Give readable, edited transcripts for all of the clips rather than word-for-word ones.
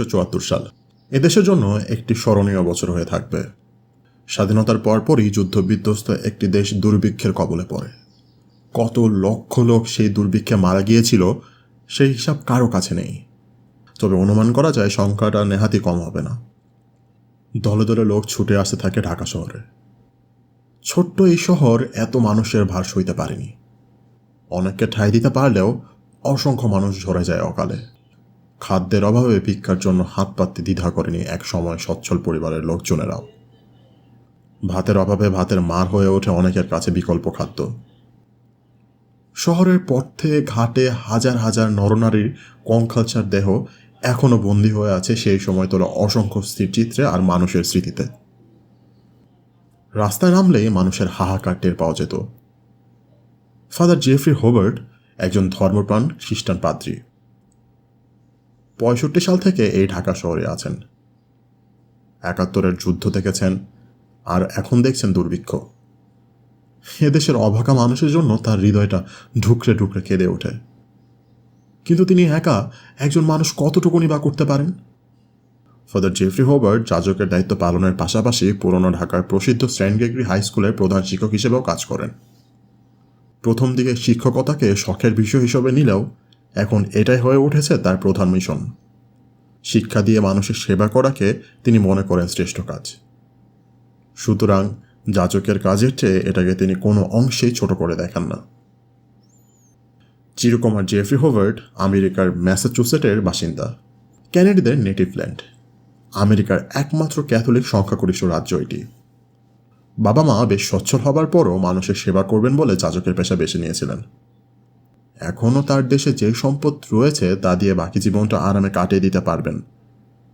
1974 সাল এদেশের জন্য একটি স্মরণীয় বছর হয়ে থাকবে। স্বাধীনতার পরপরই যুদ্ধবিধ্বস্ত একটি দেশ দুর্ভিক্ষের কবলে পড়ে। কত লক্ষ লোক সেই দুর্ভিক্ষে মারা গিয়েছিল সেই হিসাব কারো কাছে নেই, তবে অনুমান করা যায় সংখ্যাটা নেহাতি কম হবে না। দলে দলে লোক ছুটে আসতে থাকে ঢাকা শহরে। ছোট্ট এই শহর এত মানুষের ভার সইতে পারেনি। অনেককে ঠাঁই দিতে পারলেও অসংখ্য মানুষ ঝরে যায় অকালে। খাদ্যের অভাবে ভিক্ষার জন্য হাত পাততে দ্বিধা করেনি এক সময় সচ্ছল পরিবারের লোকজনেরাও। ভাতের অভাবে ভাতের মার হয়ে ওঠে অনেকের কাছে বিকল্প খাদ্য। শহরের পথে ঘাটে হাজার হাজার নরনারীর কঙ্কালসার দেহ এখনো বন্দী হয়ে আছে সেই সময় তোলা অসংখ্য স্থিরচিত্রে আর মানুষের স্মৃতিতে। রাস্তায় নামলেই মানুষের হাহাকার টের পাওয়া যেত। ফাদার জেফ্রি হোবার্ট একজন ধর্মপ্রাণ খ্রিস্টান পাদ্রী। 65 সাল থেকে এই ঢাকা শহরে আছেন। 71-এর যুদ্ধ দেখেছেন, আর এখন দেখছেন দুর্ভিক্ষ। এদেশের অভাগা মানুষের জন্য তার হৃদয়টা ঢুকরে ঢুকরে কেঁদে ওঠে। কিন্তু তিনি একা একজন মানুষ কতটুকুনি বা করতে পারেন? ফাদার জেফ্রি হোবার্ট যাজকের দায়িত্ব পালনের পাশাপাশি পুরনো ঢাকার প্রসিদ্ধ সেন্ট গ্রেগরি হাই স্কুলের প্রধান শিক্ষক হিসেবেও কাজ করেন। প্রথম দিকে শিক্ষকতাকে শখের বিষয় হিসেবে নিলেও এখন এটাই হয়ে উঠেছে তার প্রধান মিশন। শিক্ষা দিয়ে মানুষের সেবা করাকে তিনি মনে করেন শ্রেষ্ঠ কাজ। সুতরাং যাজকের কাজের চেয়ে এটাকে তিনি কোনো অংশেই ছোট করে দেখেন না। চিরকুমার জেফ্রি হোবার্ট আমেরিকার ম্যাসাচুসেটের বাসিন্দা। ক্যানাডিদের নেটিভ ল্যান্ড। আমেরিকার একমাত্র ক্যাথলিক সংখ্যাগরিষ্ঠ রাজ্য এটি। বাবা মা বেশ সচ্ছল হবার পরও মানুষের সেবা করবেন বলে যাজকের পেশা বেছে নিয়েছিলেন। এখনও তার দেশে যে সম্পদ রয়েছে তা দিয়ে বাকি জীবনটা আরামে কাটিয়ে দিতে পারবেন,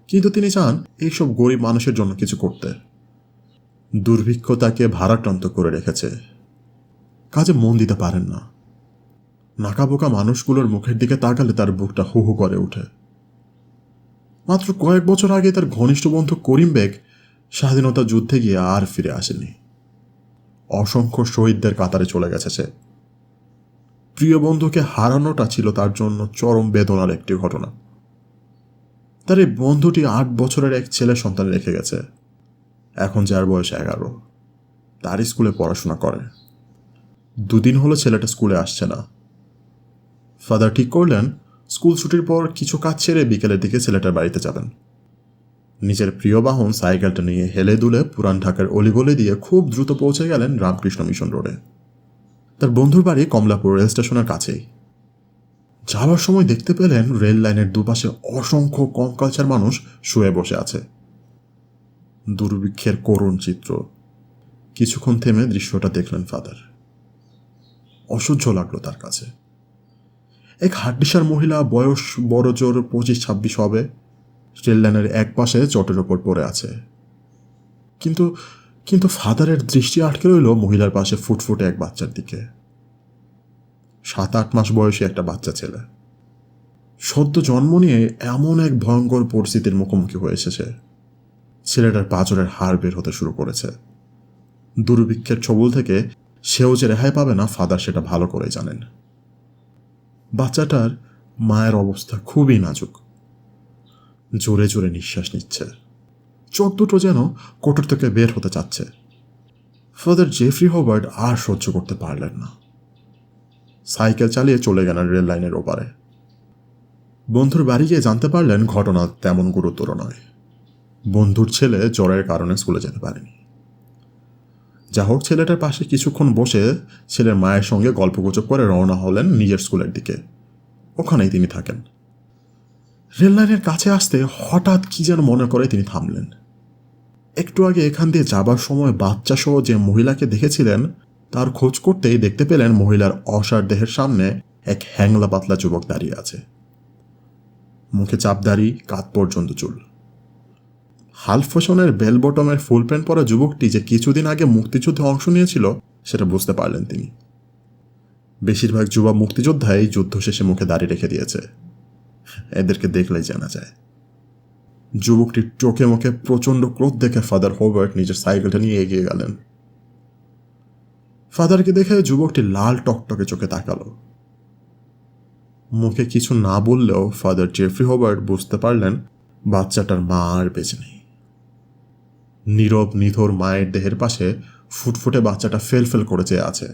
কিন্তু তিনি চান এইসব গরিব মানুষের জন্য কিছু করতে। দুর্ভিক্ষ তাকে ভারাক্রান্ত করে রেখেছে। কাজে মন দিতে পারেন না। নাকাবোকা মানুষগুলোর মুখের দিকে তাকালে তার বুকটা হু হু করে ওঠে। মাত্র কয়েক বছর আগে তার ঘনিষ্ঠ বন্ধু করিম বেগ স্বাধীনতা যুদ্ধে গিয়ে আর ফিরে আসেনি। অসংখ্য শহীদদের কাতারে চলে গেছে সে। প্রিয় বন্ধুকে হারানোটা ছিল তার জন্য চরম বেদনার একটি ঘটনা। তার এই বন্ধুটি 8 বছরের এক ছেলে সন্তান রেখে গেছে। এখন যার বয়স 11। তার স্কুলে পড়াশোনা করে। 2 দিন হলো ছেলেটা স্কুলে আসছে না। ফাদার ঠিক করলেন স্কুল ছুটির পর কিছু কাজ ছেড়ে বিকেলের দিকে ছেলেটার বাড়িতে যাবেন। নিজের প্রিয় বাহন সাইকেলটা নিয়ে হেলে দুলে পুরান ঢাকার অলিগলি দিয়ে খুব দ্রুত পৌঁছে গেলেন রামকৃষ্ণ মিশন রোডে। তার বন্ধুর বাড়ি কমলাপুর রেল স্টেশনের কাছেই। যাওয়ার সময় দেখতে পেলেন রেল লাইনের দুপাশে অসংখ্য কঙ্কালসার মানুষ শুয়ে বসে আছে। দুর্ভিক্ষের করুণ চিত্র। কিছুক্ষণ থেমে দৃশ্যটা দেখলেন ফাদার। অসহ্য লাগলো তার কাছে। এক হাড্ডিসার মহিলা, বয়স বড় জোর 25-26 হবে, রেল লাইনের এক পাশে চটের ওপর পড়ে আছে। কিন্তু ফাদারের দৃষ্টি আটকে রইল মহিলার পাশে ফুটফুটে এক বাচ্চার দিকে। 7-8 মাস বয়সী একটা বাচ্চা ছেলে। সদ্য জন্ম নিয়ে এমন এক ভয়ঙ্কর পরিস্থিতির মুখোমুখি হয়েছে সে। ছেলেটার পাঁজরের হাড় বের হতে শুরু করেছে। দুর্ভিক্ষের ছবল থেকে সেও যে রেহাই পাবে না ফাদার সেটা ভালো করে জানেন। বাচ্চাটার মায়ের অবস্থা খুবই নাজুক। জোরে জোরে নিঃশ্বাস নিচ্ছে। চোখ দুটো যেন কোটর থেকে বের হতে চাচ্ছে। ফাদার জেফ্রি হোবার্ট আর সহ্য করতে পারলেন না। সাইকেল চালিয়ে চলে গেলেন রেল লাইনের ওপারে। বন্ধুর বাড়ি গিয়ে জানতে পারলেন ঘটনা তেমন গুরুতর নয়। বন্ধুর ছেলে জ্বরের কারণে স্কুলে যেতে পারেনি। যা হোক, ছেলেটার পাশে কিছুক্ষণ বসে ছেলের মায়ের সঙ্গে গল্পগুজব করে রওনা হলেন নিজের স্কুলের দিকে। ওখানেই তিনি থাকেন। রেল লাইনের কাছে আসতে হঠাৎ কি যেন মনে করে তিনি থামলেন। একটু আগে এখান দিয়ে যাবার সময় বাচ্চা সহ যে মহিলাকে দেখেছিলেন তার খোঁজ করতেই দেখতে পেলেন মহিলার অসার দেহের সামনে এক হ্যাংলা পাতলা যুবক দাঁড়িয়ে আছে। মুখে চাপদাড়ি, কাঁধ পর্যন্ত চুল। হালফ ফ্যাশনের বেল বটমের ফুল প্যান্ট পরা যুবকটি যে কিছুদিন আগে মুক্তিযুদ্ধে অংশ নিয়েছিল সেটা বুঝতে পারলেন তিনি। বেশিরভাগ যুবা মুক্তিযোদ্ধাই যুদ্ধ শেষে মুখে দাড়ি রেখে দিয়েছে। এদেরকে দেখলেই জানা যায়। যুবকটির চোখে মুখে প্রচণ্ড ক্রোধ দেখে ফাদার হোবার্ট নিজের সাইকেলটা নিয়ে এগিয়ে গেলেন। ফাদারকে দেখে যুবকটি লাল টকটকে চোখে তাকালো। মুখে কিছু না বললেও ফাদার জেফ্রি হোবার্ট বুঝতে পারলেন বাচ্চাটার মা আর বেঁচে নেই। নীরব নিথর মায়ের দেহের পাশে ফুটফুটে বাচ্চাটা ফেল ফেল করে চেয়ে আছে,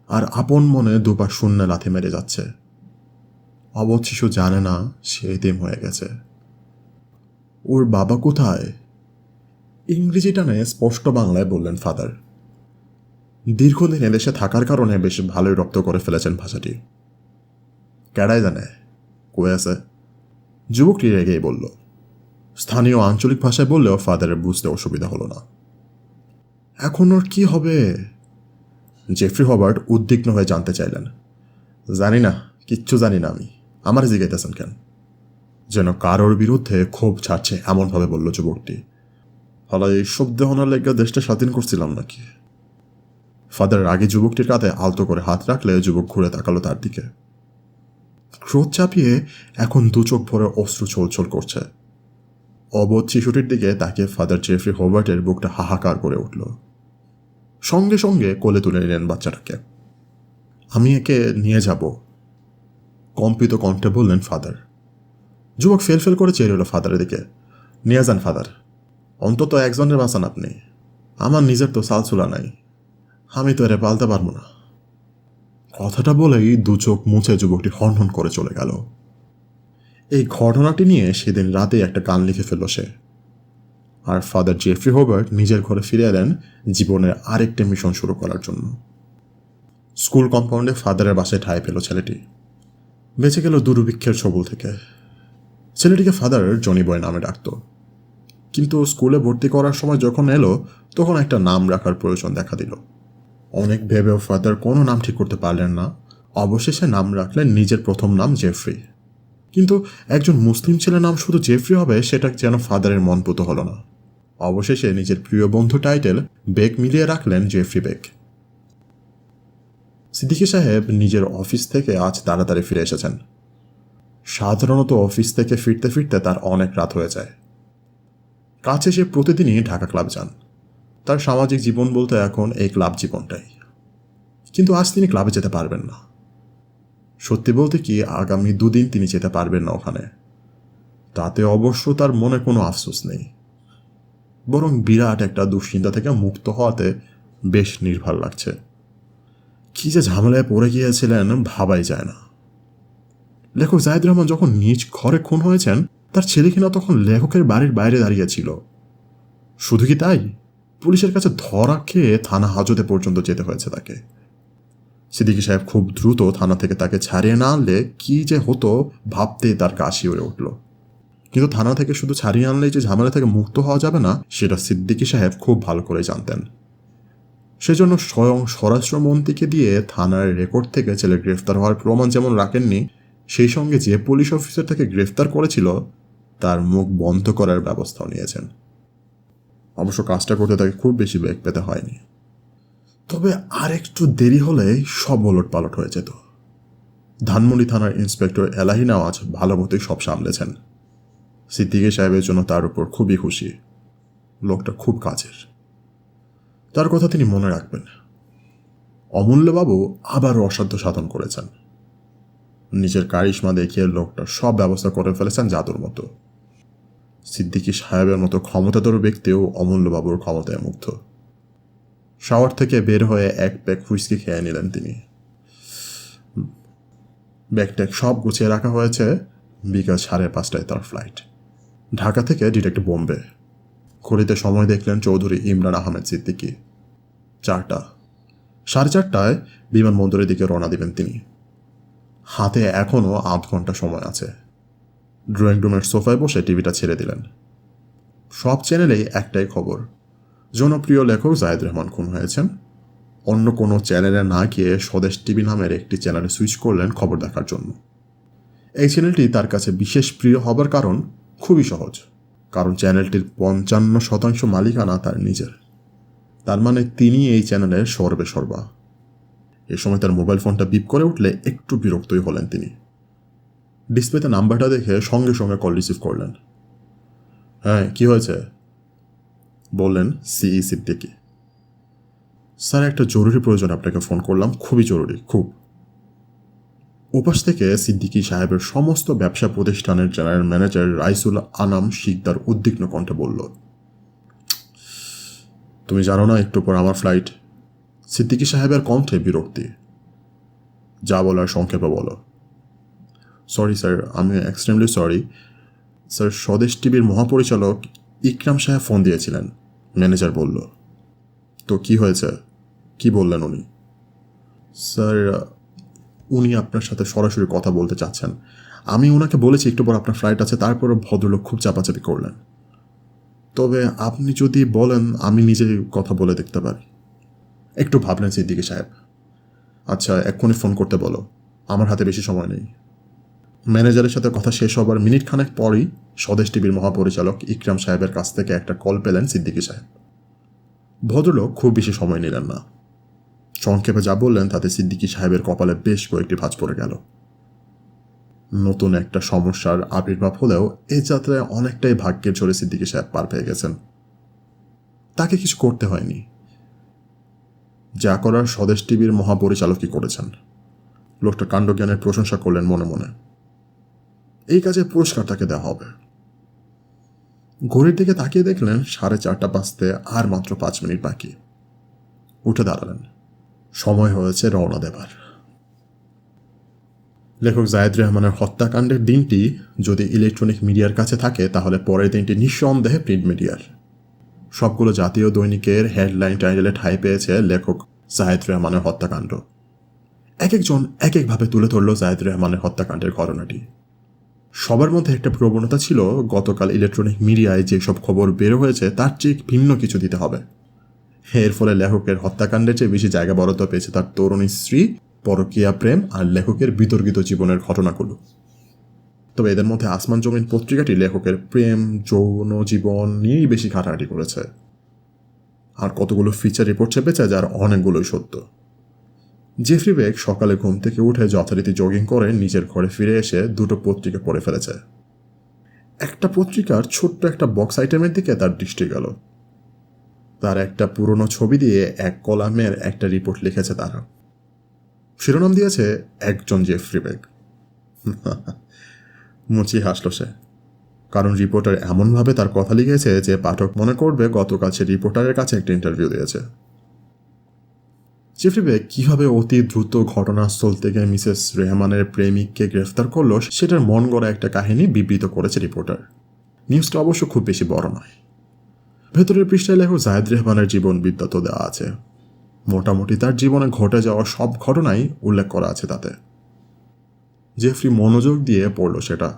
আর আপন মনে দুপা শূন্য লাথি মেরে যাচ্ছে। অবধ শিশু জানে না সে এতিম হয়ে গেছে। ওর বাবা কোথায়? ইংরেজি টানে স্পষ্ট বাংলায় বললেন ফাদার। দীর্ঘদিন এদেশে থাকার কারণে বেশ ভালোই রপ্ত করে ফেলেছেন ভাষাটি। কেডাই জানে কয়ে আছে? যুবকটি রেগেই বলল। স্থানীয় আঞ্চলিক ভাষায় বললেও ফাদারের বুঝতে অসুবিধা হলো না। এখন ওর কি হবে? জেফ্রি হবার্ট উদ্বিগ্ন হয়ে জানতে চাইলেন। জানি না, কিচ্ছু জানি না আমি। আমার জিজ্ঞাসেন কেন? যেন কারোর বিরুদ্ধে ক্ষোভ ছাড়ছে এমনভাবে বলল যুবকটি। হলা এইসব দেহনার লেগে দেশটা স্বাধীন করছিলাম নাকি? ফাদার আগে যুবকটির কাঁধে আলতো করে হাত রাখলে যুবক ঘুরে তাকালো তার দিকে। ক্রোধ চাপিয়ে এখন দু চোখ ভরে অশ্রু ছলছল করছে। অবোধ শিশুটির দিকে তাকিয়ে ফাদার জেফ্রি হোবার্টের বুকটা হাহাকার করে উঠল। সঙ্গে সঙ্গে কোলে তুলে নিলেন বাচ্চাটাকে। আমি একে নিয়ে যাব, কম্পিত কণ্ঠে বললেন ফাদার। যুবক ফেল ফেল করে চেয়ে রইল ফাদারের দিকে। নিয়ে যান ফাদার, অন্তত একজনের বাঁচান আপনি। আমার নিজের তো সালসুলা নাই, আমি তো এরে পালতে পারবো না। কথাটা বলেই দু চোখ মুছে যুবকটি হনহন করে চলে গেল। এই ঘটনাটি নিয়ে সেদিন রাতে একটা গান লিখে ফেলল সে। আর ফাদার জেফ্রি হোবার্ট নিজের ঘরে ফিরে এলেন জীবনের আরেকটা মিশন শুরু করার জন্য। স্কুল কম্পাউন্ডে ফাদারের বাসায় ঠাঁই পেল ছেলেটি। বেঁচে গেল দুর্ভিক্ষের ছবল থেকে। ছেলেটিকে ফাদার জনি বয় নামে ডাকত। কিন্তু স্কুলে ভর্তি করার সময় যখন এলো তখন একটা নাম রাখার প্রয়োজন দেখা দিল। অনেক ভেবেও ফাদার কোনো নাম ঠিক করতে পারলেন না। অবশেষে নাম রাখলেন নিজের প্রথম নাম জেফ্রি। কিন্তু একজন মুসলিম ছেলের নাম শুধু জেফ্রি হবে সেটা যেন ফাদারের মনপুত হলো না। অবশেষে নিজের প্রিয় বন্ধু টাইটেল বেক মিলিয়ে রাখলেন জেফ্রি বেক। সিদ্দিকী সাহেব নিজের অফিস থেকে আজ তাড়াতাড়ি ফিরে এসেছেন। সাধারণত অফিস থেকে ফিরতে ফিরতে তার অনেক রাত হয়ে যায়। কাছে সে প্রতিদিনই ঢাকা ক্লাব যান। তার সামাজিক জীবন বলতে এখন এই ক্লাব জীবনটাই। কিন্তু আজ তিনি ক্লাবে যেতে পারবেন না। সত্যি বলতে কি, আগামী দুদিন তিনি যেতে পারবেন না ওখানে। তাতে অবশ্য তার মনে কোনো আফসোস নেই, বরং বিরাট একটা দুশ্চিন্তা থেকে মুক্ত হওয়াতে বেশ নির্ভর লাগছে। কি যে ঝামেলায় পড়ে গিয়েছিলেন ভাবাই যায় না। লেখক জাহিদ রহমান যখন নিজ ঘরে খুন হয়েছেন, তার ছেলে কিনা তখন লেখকের বাড়ির বাইরে দাঁড়িয়েছিল। শুধু কি তাই, পুলিশের কাছে ধরা খেয়ে থানা হাজতে পর্যন্ত যেতে হয়েছে তাকে। সিদ্দিকী সাহেব খুব দ্রুত থানা থেকে তাকে ছাড়িয়ে না আনলে কি যে হতো ভাবতেই তার গা শিউরে উঠল। কিন্তু থানা থেকে শুধু ছাড়িয়ে আনলেই যে ঝামেলা থেকে মুক্ত হওয়া যাবে না সেটা সিদ্দিকী সাহেব খুব ভালো করে জানতেন। সেজন্য স্বয়ং স্বরাষ্ট্রমন্ত্রীকে দিয়ে থানার রেকর্ড থেকে ছেলে গ্রেফতার হওয়ার প্রমাণ যেমন রাখেননি, সেই সঙ্গে যে পুলিশ অফিসার তাকে গ্রেফতার করেছিল তার মুখ বন্ধ করার ব্যবস্থাও নিয়েছেন। অবশ্য কাজটা করতে তাকে খুব বেশি বেগ পেতে হয়নি। তবে আর একটু দেরি হলে সব ওলট পালট হয়ে যেত। ধানমন্ডি থানার ইন্সপেক্টর এলাহি নওয়াজ ভালো মতোই সব সামলেছেন। সিদ্দিকী সাহেবের জন্য তার উপর খুবই খুশি। লোকটা খুব কাজের, তার কথা তিনি মনে রাখবেন। অমূল্যবাবু আবার অসাধ্য সাধন করেছেন। নিজের কারিশমা দেখিয়ে লোকটা সব ব্যবস্থা করে ফেলেছেন জাদুর মতো। সিদ্দিকী সাহেবের মতো ক্ষমতাধর ব্যক্তিও অমূল্যবাবুর ক্ষমতায় মুগ্ধ। শাওয়ার থেকে বের হয়ে এক প্যাক হুইস্কি খেয়ে নিলেন তিনি। ব্যাগট্যাগ সব গুছিয়ে রাখা হয়েছে। বিকাল 5:30টায় তার ফ্লাইট, ঢাকা থেকে ডিরেক্ট বোম্বে। ঘড়িতে সময় দেখলেন চৌধুরী ইমরান আহমেদ সিদ্দিকী। 4টা। 4:30টায় বিমানবন্দরের দিকে রওনা দিবেন তিনি। হাতে এখনও আধ ঘন্টা সময় আছে। ড্রয়িং রুমের সোফায় বসে টিভিটা ছেড়ে দিলেন। সব চ্যানেলেই একটাই খবর, জনপ্রিয় লেখক জাহিদ রহমান খুন হয়েছেন। অন্য কোনো চ্যানেলে না গিয়ে স্বদেশ টিভি নামের একটি চ্যানেলে সুইচ করলেন খবর দেখার জন্য। এই চ্যানেলটি তার কাছে বিশেষ প্রিয় হবার কারণ খুবই সহজ, কারণ চ্যানেলটির 55% মালিকানা তার নিজের। তার মানে তিনি এই চ্যানেলের সর্বেসর্বা। এ সময় তার মোবাইল ফোনটা বিপ করে উঠলে একটু বিরক্তই হলেন তিনি। ডিসপ্লেতে নাম্বারটা দেখে সঙ্গে সঙ্গে কল রিসিভ করলেন। হ্যাঁ, কি হয়েছে? বললেন সিই সিদ্দিকী। স্যার, একটা জরুরি প্রয়োজন আপনাকে ফোন করলাম, খুবই জরুরি, খুব। ওপাশ থেকে সিদ্দিকী সাহেবের সমস্ত ব্যবসা প্রতিষ্ঠানের জেনারেল ম্যানেজার রাইসুল আনাম শিকদার উদ্বিগ্ন কণ্ঠে বলল, তুমি জানো না একটু পর আমার ফ্লাইট? সিদ্দিকী সাহেবের কণ্ঠে বিরক্তি। যা বলার সংক্ষেপে বলো। সরি স্যার, আমি এক্সট্রিমলি সরি স্যার, স্বদেশ টিভির মহাপরিচালক ইকরাম সাহেব ফোন দিয়েছিলেন, ম্যানেজার বলল। তো কি হয়েছে, কি বললেন উনি? স্যার, উনি আপনার সাথে সরাসরি কথা বলতে চাচ্ছেন। আমি ওনাকে বলেছি একটু পর আপনার ফ্লাইট আছে, তারপরে ভদ্রলোক খুব চাপাচাপি করলেন। তবে আপনি যদি বলেন আমি নিজে কথা বলে দেখতে পারি। একটু ভাবলেন সিদ্দিকী সাহেব। আচ্ছা, এক্ষুনি ফোন করতে বলো, আমার হাতে বেশি সময় নেই। ম্যানেজারের সাথে কথা শেষ হবার মিনিট খানেক পরই স্বদেশ টিভির মহাপরিচালক ইকরাম সাহেবের কাছ থেকে একটা কল পেলেন সিদ্দিকী সাহেব। ভদ্রলোক খুব বেশি সময় নিলেন না। সংক্ষেপে যা বললেন তাতে সিদ্দিকী সাহেবের কপালে বেশ কয়েকটি ভাঁজ পড়ে গেল। নতুন একটা সমস্যার আবির্ভাব হলেও এই যাত্রায় অনেকটাই ভাগ্যের জোরে সিদ্দিকী সাহেব পার পেয়ে গেছেন। তাকে কিছু করতে হয়নি, যা করার স্বদেশ টিভির মহাপরিচালকই করেছেন। লোকটা কাণ্ডজ্ঞানের প্রশংসা করলেন মনে মনে। এই কাজে পুরস্কার তাকে দেওয়া হবে। ঘড়ির দিকে তাকিয়ে দেখলেন 4:30 বাজতে আর মাত্র 5 মিনিট বাকি। উঠে দাঁড়ালেন, সময় হয়েছে রওনা দেবার। লেখক জায়েদ রেহমানের হত্যাকাণ্ডের দিনটি যদি ইলেকট্রনিক মিডিয়ার কাছে থাকে, তাহলে পরের দিনটি নিঃসন্দেহে প্রিন্ট মিডিয়ার। সবগুলো জাতীয় দৈনিকের হেডলাইন টাইটেলে ঠাঁই পেয়েছে লেখক জায়েদ রেহমানের হত্যাকাণ্ড। এক একজন এক একভাবে তুলে ধরল জায়েদ রেহমানের হত্যাকাণ্ডের ঘটনাটি। সবার মধ্যে একটা প্রবণতা ছিল, গতকাল ইলেকট্রনিক মিডিয়ায় যেসব খবর বের হয়েছে তার চেয়ে ভিন্ন কিছু দিতে হবে। এর ফলে লেখকের হত্যাকাণ্ডের চেয়ে বেশি জায়গা বরাদ্দ পেয়েছে তার তরুণী স্ত্রী, পরকীয়া প্রেম আর লেখকের বিতর্কিত জীবনের ঘটনাগুলো। তবে এদের মধ্যে আসমান জমিন পত্রিকাটি লেখকের প্রেম, যৌন জীবন নিয়েই বেশি ঘাটাঘাটি করেছে। আর কতগুলো ফিচার রিপোর্ট চেপেছে, যার অনেকগুলোই সত্য। জেফরি বেক সকালে ঘুম থেকে উঠে যথারীতি জগিং করে নিজের ঘরে ফিরে এসে দুটো পত্রিকা পড়ে ফেলেছে। একটা পত্রিকার ছোট্ট একটা বক্স আইটেমের দিকে তার দৃষ্টি গেল। তার একটা পুরনো ছবি দিয়ে এক কলামের একটা রিপোর্ট লিখেছে তারা। শিরোনাম দিয়েছে একজন জেফরি বেক। মুচিয়ে হাসল সে, কারণ রিপোর্টার এমনভাবে তার কথা লিখেছে যে পাঠক মনে করবে গতকাল সে রিপোর্টারের কাছে একটা ইন্টারভিউ দিয়েছে। জেফরি বেক কীভাবে অতি দ্রুত ঘটনাস্থল থেকে মিসেস রেহমানের প্রেমিককে গ্রেফতার করলো সেটার মন গড়া একটা কাহিনী বিবৃত করেছে রিপোর্টার। নিউজটা অবশ্য খুব বেশি বড় নয়। ভেতরের পৃষ্ঠায় লেখক জায়েদ রেহমানের জীবন বৃত্তান্ত দেওয়া আছে। মোটামুটি তার জীবনে ঘটে যাওয়া সব ঘটনাই উল্লেখ করা আছে তাতে। জেফরি মনোযোগ দিয়ে পড়ল সেটা।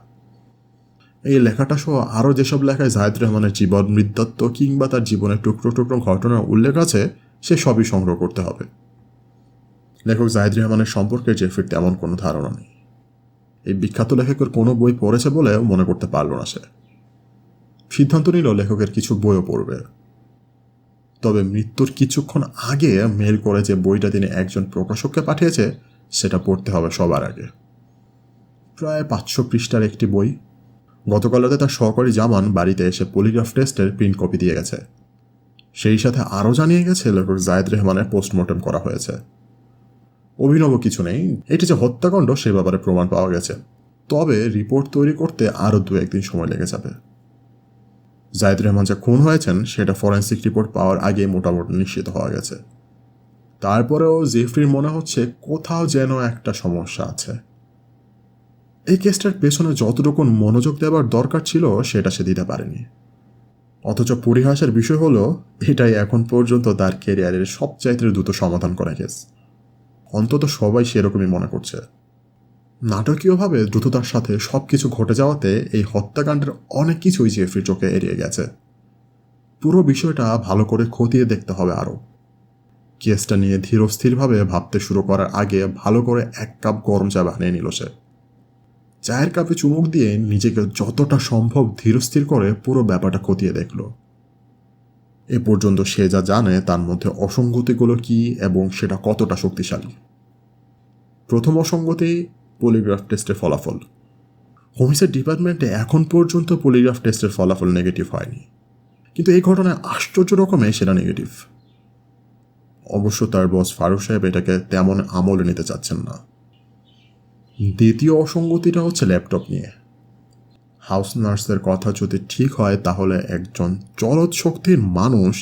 এই লেখাটা সহ আরও যেসব লেখায় জায়েদ রহমানের জীবন বৃত্তান্ত কিংবা তার জীবনের টুকরো টুকরো ঘটনার উল্লেখ আছে, সে সবই সংগ্রহ করতে হবে। লেখক জায়েদ রহমানের সম্পর্কে জেফরির তেমন কোনো ধারণা নেই। এই বিখ্যাত লেখকের কোনো বই পড়েছে বলে মনে করতে পারল না সে। সিদ্ধান্ত নিল লেখকের কিছু বইও পড়বে। তবে মৃত্যুর কিছুক্ষণ আগে মেল করে যে বইটা তিনি একজন প্রকাশককে পাঠিয়েছে সেটা পড়তে হবে সবার আগে। প্রায় 500 পৃষ্ঠার একটি বই। গতকাল রাতে তার সহকারী জামান বাড়িতে এসে পলিগ্রাফ টেস্টের প্রিন্ট কপি দিয়ে গেছে। সেই সাথে আরও জানিয়ে গেছে লেখক জায়েদ রেহমানের পোস্টমর্টেম করা হয়েছে। অভিনব কিছু নেই, এটি যে হত্যাকাণ্ড সে ব্যাপারে প্রমাণ পাওয়া গেছে। তবে রিপোর্ট তৈরি করতে আরও 2-1 দিন সময় লেগে যাবে। জায়েদ রহমান যে খুন হয়েছেন সেটা ফরেন্সিক রিপোর্ট পাওয়ার আগে মোটামুটি নিশ্চিত হওয়া গেছে। তারপরেও জেফরির মনে হচ্ছে কোথাও যেন একটা সমস্যা আছে। এই কেসটার পেছনে যতটুকু মনোযোগ দেওয়ার দরকার ছিল সেটা সে দিতে পারেনি। অথচ পরিহাসের বিষয় হলো এটাই এখন পর্যন্ত তার ক্যারিয়ারের সবচাইতে দ্রুত সমাধান করা কেস। অন্তত সবাই সেরকমই মনে করছে। নাটকীয়ভাবে দ্রুততার সাথে সব কিছু ঘটে যাওয়াতে এই হত্যাকাণ্ডের অনেক কিছুই জেফরির চোখে এড়িয়ে গেছে। পুরো বিষয়টা ভালো করে খতিয়ে দেখতে হবে আরও। কেসটা নিয়ে ধীরস্থিরভাবে ভাবতে শুরু করার আগে ভালো করে 1 কাপ গরম চা বানিয়ে নিল সে। চায়ের কাপে চুমুক দিয়ে নিজেকে যতটা সম্ভব ধীরস্থির করে পুরো ব্যাপারটা খতিয়ে দেখল। এ পর্যন্ত সে যা জানে তার মধ্যে অসঙ্গতিগুলো কি এবং সেটা কতটা শক্তিশালী। প্রথম অসঙ্গতি পলিগ্রাফ টেস্টের ফলাফল। হোমিসাইড ডিপার্টমেন্টে এখন পর্যন্ত পলিগ্রাফ টেস্টের ফলাফল নেগেটিভ হয়নি, কিন্তু এই ঘটনায় আশ্চর্য রকমে সেটা নেগেটিভ। অবশ্য তার বস ফারুক সাহেব এটাকে তেমন আমলে নিতে চাচ্ছেন না। দ্বিতীয় অসঙ্গতিটা হচ্ছে ল্যাপটপ নিয়ে। হাউস নার্সের কথা যদি ঠিক হয় তাহলে একজন চলৎ শক্তির মানুষ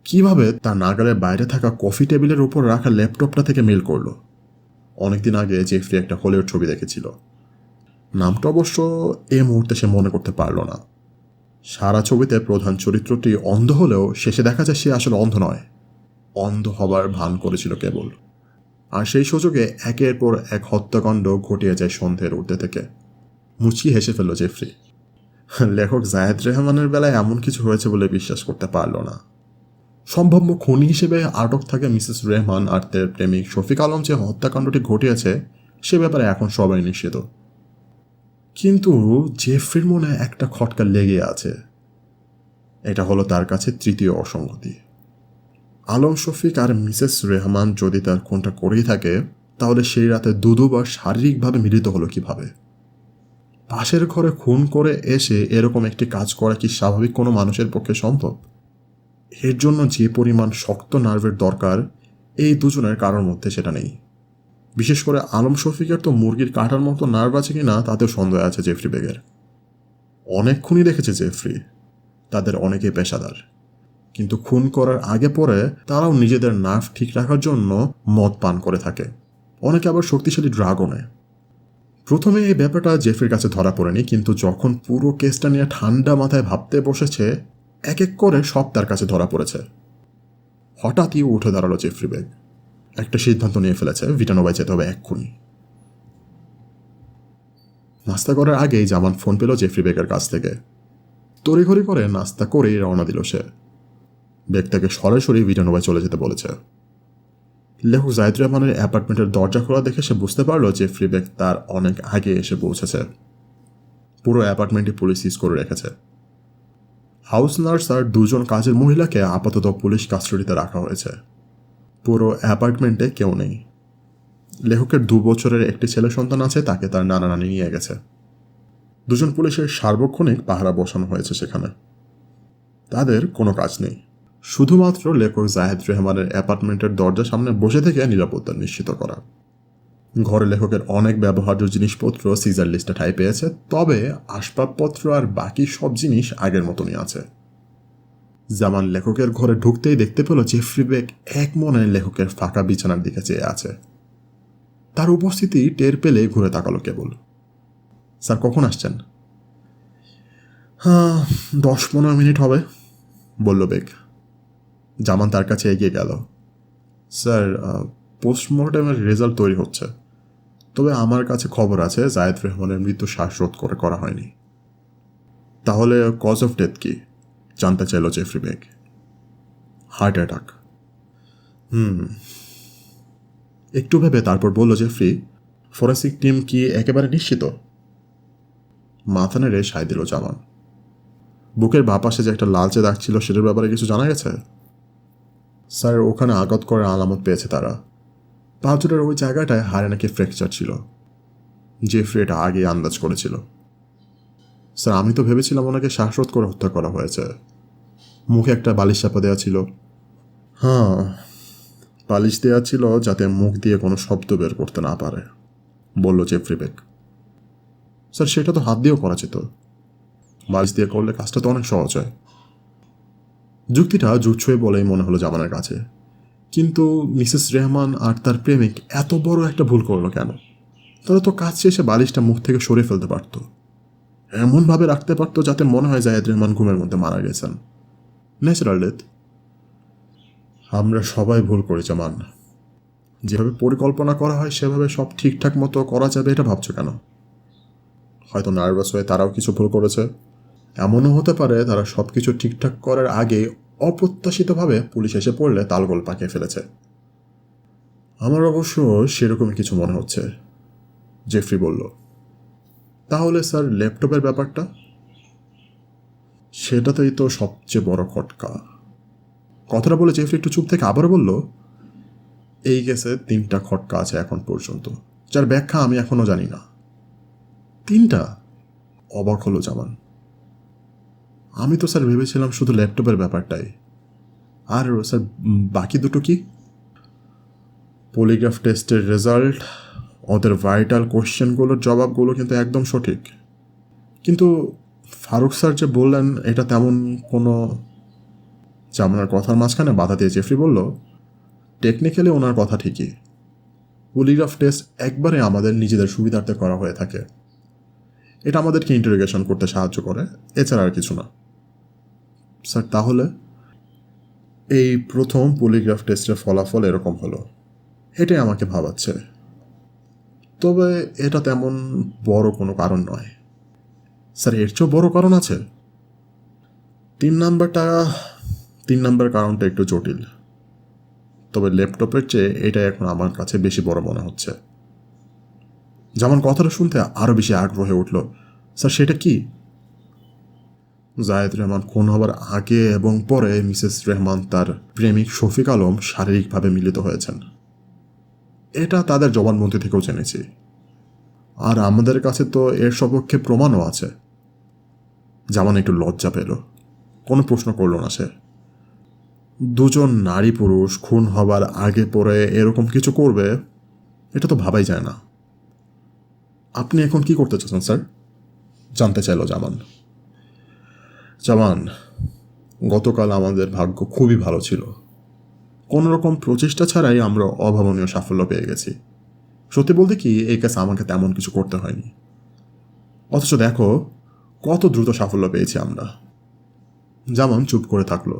কিভাবে তার নাগালের বাইরে থাকা কফি টেবিলের উপর রাখা ল্যাপটপটা থেকে মেল করলো। অনেকদিন আগে জেফ্রি একটা হলিউড ছবি দেখেছিল, নামটা অবশ্য এ মুহূর্তে সে মনে করতে পারল না। সারা ছবিতে প্রধান চরিত্রটি অন্ধ হলেও শেষে দেখা যায় সে আসলে অন্ধ নয়, অন্ধ হবার ভান করেছিল কেবল। আর সেই সুযোগে একের পর এক হত্যাকাণ্ড ঘটিয়ে যায় সন্ধ্যের ঊর্ধ্বে থেকে। মুচকি হেসে ফেলল জেফ্রি। লেখক জায়েদ রেহমানের বেলায় এমন কিছু হয়েছে বলে বিশ্বাস করতে পারল না। সম্ভাব্য খুনি হিসেবে আটক থাকে মিসেস রেহমান আর তার প্রেমিক শফিক আলম যে হত্যাকাণ্ডটি ঘটিয়েছে সে ব্যাপারে এখন সবাই নিশ্চিত। কিন্তু জেফ্রির মনে একটা খটকা লেগে আছে। এটা হলো তার কাছে তৃতীয় অসঙ্গতি। আলম শফিক আর মিসেস রেহমান যদি তার খুনটা করেই থাকে তাহলে সেই রাতে দুবার শারীরিকভাবে মিলিত হলো কিভাবে? পাশের ঘরে খুন করে এসে এরকম একটি কাজ করা কি স্বাভাবিক কোনো মানুষের পক্ষে সম্ভব? এর জন্য যে পরিমাণ শক্ত নার্ভের দরকার এই দুজনের কারোর মধ্যে সেটা নেই। বিশেষ করে আলম শফিকের তো মুরগির কাঁটার মতো নার্ভ আছে কিনা তাতেও সন্দেহ আছে জেফ্রি বেগের। অনেক খুনই দেখেছে জেফ্রি, তাদের অনেকেই পেশাদার, কিন্তু খুন করার আগে পরে তারাও নিজেদের নার্ভ ঠিক রাখার জন্য মদ পান করে থাকে, অনেকে আবার শক্তিশালী ড্রাগও নেয়। প্রথমে এই ব্যাপারটা জেফ্রির কাছে ধরা পড়েনি, কিন্তু যখন পুরো কেসটা নিয়ে ঠান্ডা মাথায় ভাবতে বসেছে এক এক করে সব তার কাছে ধরা পড়েছে। হঠাৎই উঠে দাঁড়ালো জেফ্রি বেগ। একটা সিদ্ধান্ত নিয়ে ফেলেছে, ভিটানোভায় যেতে হবে এক্ষুনি। নাস্তা করার আগেই জামান ফোন পেল জেফ্রি বেগের কাছ থেকে। তড়িঘড়ি করে নাস্তা করেই রওনা দিল সে। বেগ তাকে সরাসরি ভিটানোভায় চলে যেতে বলেছে। লেখক জায়েদ রহমানের অ্যাপার্টমেন্টের দরজা খোলা দেখে সে বুঝতে পারলো জেফ্রি বেগ তার অনেক আগে এসে পৌঁছেছে। পুরো অ্যাপার্টমেন্টটি পুলিশ সিজ করে রেখেছে। হাউস নার্স আর দুজন কাজের মহিলাকে আপাতত পুলিশ কাস্টডিতে রাখা হয়েছে। পুরো অ্যাপার্টমেন্টে কেউ নেই। লেখকের 2 বছরের একটি ছেলে সন্তান আছে, তাকে তার নানা নানি নিয়ে গেছে। দুজন পুলিশের সার্বক্ষণিক পাহারা বসানো হয়েছে সেখানে। তাদের কোনো কাজ নেই, শুধুমাত্র লেখক জায়েদ রহমানের অ্যাপার্টমেন্টের দরজার সামনে বসে থেকে নিরাপত্তা নিশ্চিত করা। ঘরে লেখকের অনেক ব্যবহার্য জিনিসপত্র সিজার লিস্টে ঠাঁই পেয়েছে, তবে আসবাবপত্র আর বাকি সব জিনিস আগের মতনই আছে। জামান লেখকের ঘরে ঢুকতেই দেখতে পেল জেফ্রি বেগ এক মনে লেখকের ফাঁকা বিছানার দিকে চেয়ে আছে। তার উপস্থিতি টের পেলে ঘুরে তাকালো কেবল। স্যার কখন আসছেন? 10-15 মিনিট হবে, বলল বেগ। জামান তার কাছে এগিয়ে গেল। স্যার, পোস্টমর্টেমের রেজাল্ট তৈরি হচ্ছে, তবে আমার কাছে খবর আছে জায়েদ রহমানের মৃত্যু শ্বাসরোধ করে করা হয়নি। তাহলে কজ অফ ডেথ কি জানতে চাইল জেফ্রি বেগ। Heart attack. একটু ভেবে তারপর বলল জেফ্রি, ফরেন্সিক টিম কি একেবারে নিশ্চিত? মাথা নেড়ে সায় দিল জামান। বুকের বাঁ পাশে যে একটা লালচে দাগ ছিল সেটার ব্যাপারে কিছু জানা গেছে? স্যার, ওখানে আঘাত করার আলামত পেয়েছে তারা। পাঁচজনের ওই জায়গাটায় হাড়ে নাকি ফ্র্যাকচার ছিল। জেফ্রি এটা আগে আন্দাজ করেছিল। স্যার, আমি তো ভেবেছিলাম ওনাকে শ্বাসরোধ করে হত্যা করা হয়েছে। মুখে একটা বালিশ চাপা দেওয়া ছিল। বালিশ দেওয়া ছিল যাতে মুখ দিয়ে কোনো শব্দ বের করতে না পারে, বলল জেফ্রি বেগ। স্যার, সেটা তো হাত দিয়েও করা যেত। বালিশ দিয়ে করলে কাজটা তো অনেক সহজ হয়। যুক্তিটা জুৎসই বলেই মনে হলো জামানের কাছে, কিন্তু মিসেস রেহমান আর তার প্রেমিক এত বড় একটা ভুল করলো কেন? তারা তো কাজ শেষে বালিশটা মুখ থেকে সরিয়ে ফেলতে পারত, এমনভাবে রাখতে পারতো যাতে মনে হয় জায়েদ রহমান ঘুমের মধ্যে মারা গেছেন। Natural death. আমরা সবাই ভুল করি জামান। যেভাবে পরিকল্পনা করা হয় সেভাবে সব ঠিকঠাক মতো করা যাবে এটা ভাবছো কেন? হয়তো নার্ভাস হয়ে তারাও কিছু ভুল করেছে। এমনও হতে পারে তারা সব কিছু ঠিকঠাক করার আগে অপ্রত্যাশিতভাবে পুলিশ এসে পড়লে তালগোল পাকিয়ে ফেলেছে। আমার অবশ্য সেরকমই কিছু মনে হচ্ছে, জেফ্রি বলল। তাহলে স্যার, ল্যাপটপের ব্যাপারটা? সেটাতেই তো সবচেয়ে বড় খটকা। কথাটা বলে জেফ্রি একটু চুপ থেকে আবার বলল, এই কেসে 3টা খটকা আছে এখন পর্যন্ত, যার ব্যাখ্যা আমি এখনো জানি না। 3টা? অবাক হলো জামান। আমি তো স্যার ভেবেছিলাম শুধু ল্যাপটপের ব্যাপারটাই। আর স্যার, বাকি দুটো কি? পলিগ্রাফ টেস্টের রেজাল্ট, ওদের ভাইটাল কোয়েশ্চেনগুলোর জবাবগুলো কিন্তু একদম সঠিক। কিন্তু ফারুক স্যার যে বললেন এটা তেমন কোনো জামানার কথার মাঝখানে বাধা দিয়ে জেফরি বলল, টেকনিক্যালি ওনার কথা ঠিকই, পলিগ্রাফ টেস্ট একবারে আমাদের নিজেদের সুবিধার্থে করা হয়ে থাকে। এটা আমাদেরকে ইন্টারোগেশন করতে সাহায্য করে, এছাড়া আর কিছু না। স্যার তাহলে এই প্রথম পলিগ্রাফ টেস্টের ফলাফল এরকম হলো, এটাই আমাকে ভাবাচ্ছে। তবে এটা তেমন বড় কোনো কারণ নয়। স্যার এর চেয়েও বড় কারণ আছে। 3 নাম্বার কারণটা একটু জটিল, তবে ল্যাপটপের চেয়ে এটা এখন আমার কাছে বেশি বড় মনে হচ্ছে। যেমন কথাটা শুনতে আরও বেশি আগ্রহ হয়ে উঠল। স্যার সেটা কি? জায়েদ রহমান খুন হবার আগে এবং পরে মিসেস রহমান তার প্রেমিক শফিক আলম শারীরিকভাবে মিলিত হয়েছেন, এটা তাদের জবানবন্দি থেকেও জেনেছি। আর আমাদের কাছে তো এর সপক্ষে প্রমাণও আছে। জামান একটু লজ্জা পেল, কোনো প্রশ্ন করল না সে। দুজন নারী পুরুষ খুন হবার আগে পরে এরকম কিছু করবে, এটা তো ভাবাই যায় না। আপনি এখন কি করতে চাচ্ছেন স্যার? জানতে চাইল জামান। গতকাল আমাদের ভাগ্য খুবই ভালো ছিল। কোনো রকম প্রচেষ্টা ছাড়াই আমরা অভাবনীয় সাফল্য পেয়ে গেছি। সত্যি বলতে কি, এই কাজ আমাকে তেমন কিছু করতে হয়নি, অথচ দেখো কত দ্রুত সাফল্য পেয়েছি আমরা। জামান চুপ করে থাকলো।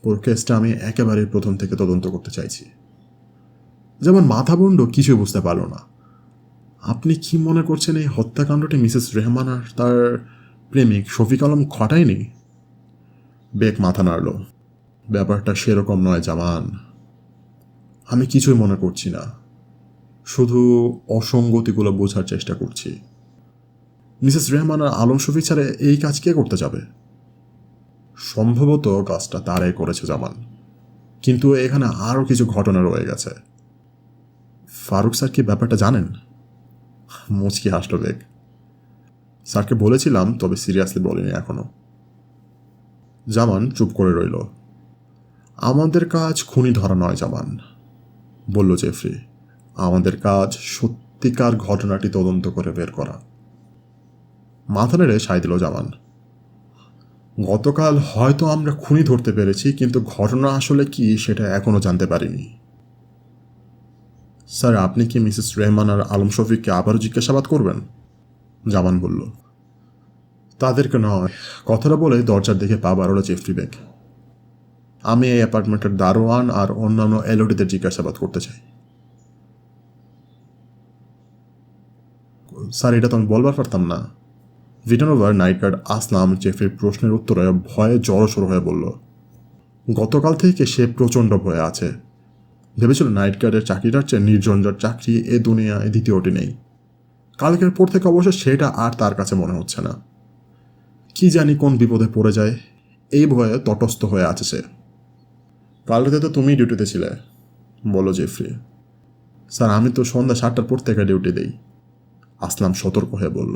পুরো কেসটা আমি একেবারে প্রথম থেকে তদন্ত করতে চাইছি। মাথাবন্ড কিছুই বুঝতে পারল না। আপনি কি মনে করছেন এই হত্যাকাণ্ডটি মিসেস রেহমান আর তার প্রেমিক শফিক আলম ঘটায়নি? বেক মাথা নাড়ল। ব্যাপারটা সেরকম নয় জামান, আমি কিছুই মনে করছি না, শুধু অসঙ্গতিগুলো বোঝার চেষ্টা করছি। মিসেস রেহমান আর আলম শফিক ছাড়া এই কাজ কে করতে যাবে? সম্ভবত কাজটা তারাই করেছে জামান, কিন্তু এখানে আরও কিছু ঘটনা রয়ে গেছে। ফারুক স্যার কি ব্যাপারটা জানেন? মুচকি হাসল বেগ। স্যারকে বলেছিলাম, তবে সিরিয়াসলি বলিনি এখনো। জামান চুপ করে রইল। আমাদের কাজ খুনি ধরা নয় জামান, বলল জেফরি। আমাদের কাজ সত্যিকার ঘটনাটি তদন্ত করে বের করা। মাথা নেড়ে সায় দিল জামান। গতকাল হয়তো আমরা খুনি ধরতে পেরেছি, কিন্তু ঘটনা আসলে কি সেটা এখনো জানতে পারিনি। স্যার আপনি কি মিসেস রেহমান আর আলম শফিককে আবারও জিজ্ঞাসাবাদ করবেন? জামান বলল। তাদেরকে নয়, কথাটা বলে দরজার দিকে পা বাড়ালো জেফরি বেগ। আমি এই অ্যাপার্টমেন্টের দারোয়ান আর অন্যান্য এলওডিদের জিজ্ঞাসাবাদ করতে চাই। স্যার এটা তো আমি বলবার পারতাম না। ভিটানোভার নাইট গার্ড আসলাম জেফরির প্রশ্নের উত্তরে ভয়ে জড়সড় হয়ে বলল। গতকাল থেকে সে প্রচণ্ড ভয়ে আছে। ভেবেছিল নাইট গার্ডের চাকরিটার চেয়ে নির্ঝঞ্ঝাট চাকরি এ দুনিয়ায় দ্বিতীয়টি নেই। কালকের পর থেকে অবশ্য সেটা আর তার কাছে মনে হচ্ছে না। কি জানি কোন বিপদে পড়ে যায়, এই ভয়ে তটস্থ হয়ে আছে সে। কাল রাতে তো তুমি ডিউটিতে ছিলে, বলো জেফরি। স্যার আমি তো সন্ধ্যা 7টার পর থেকে ডিউটি দেই, আসলাম সতর্ক হয়ে বলল।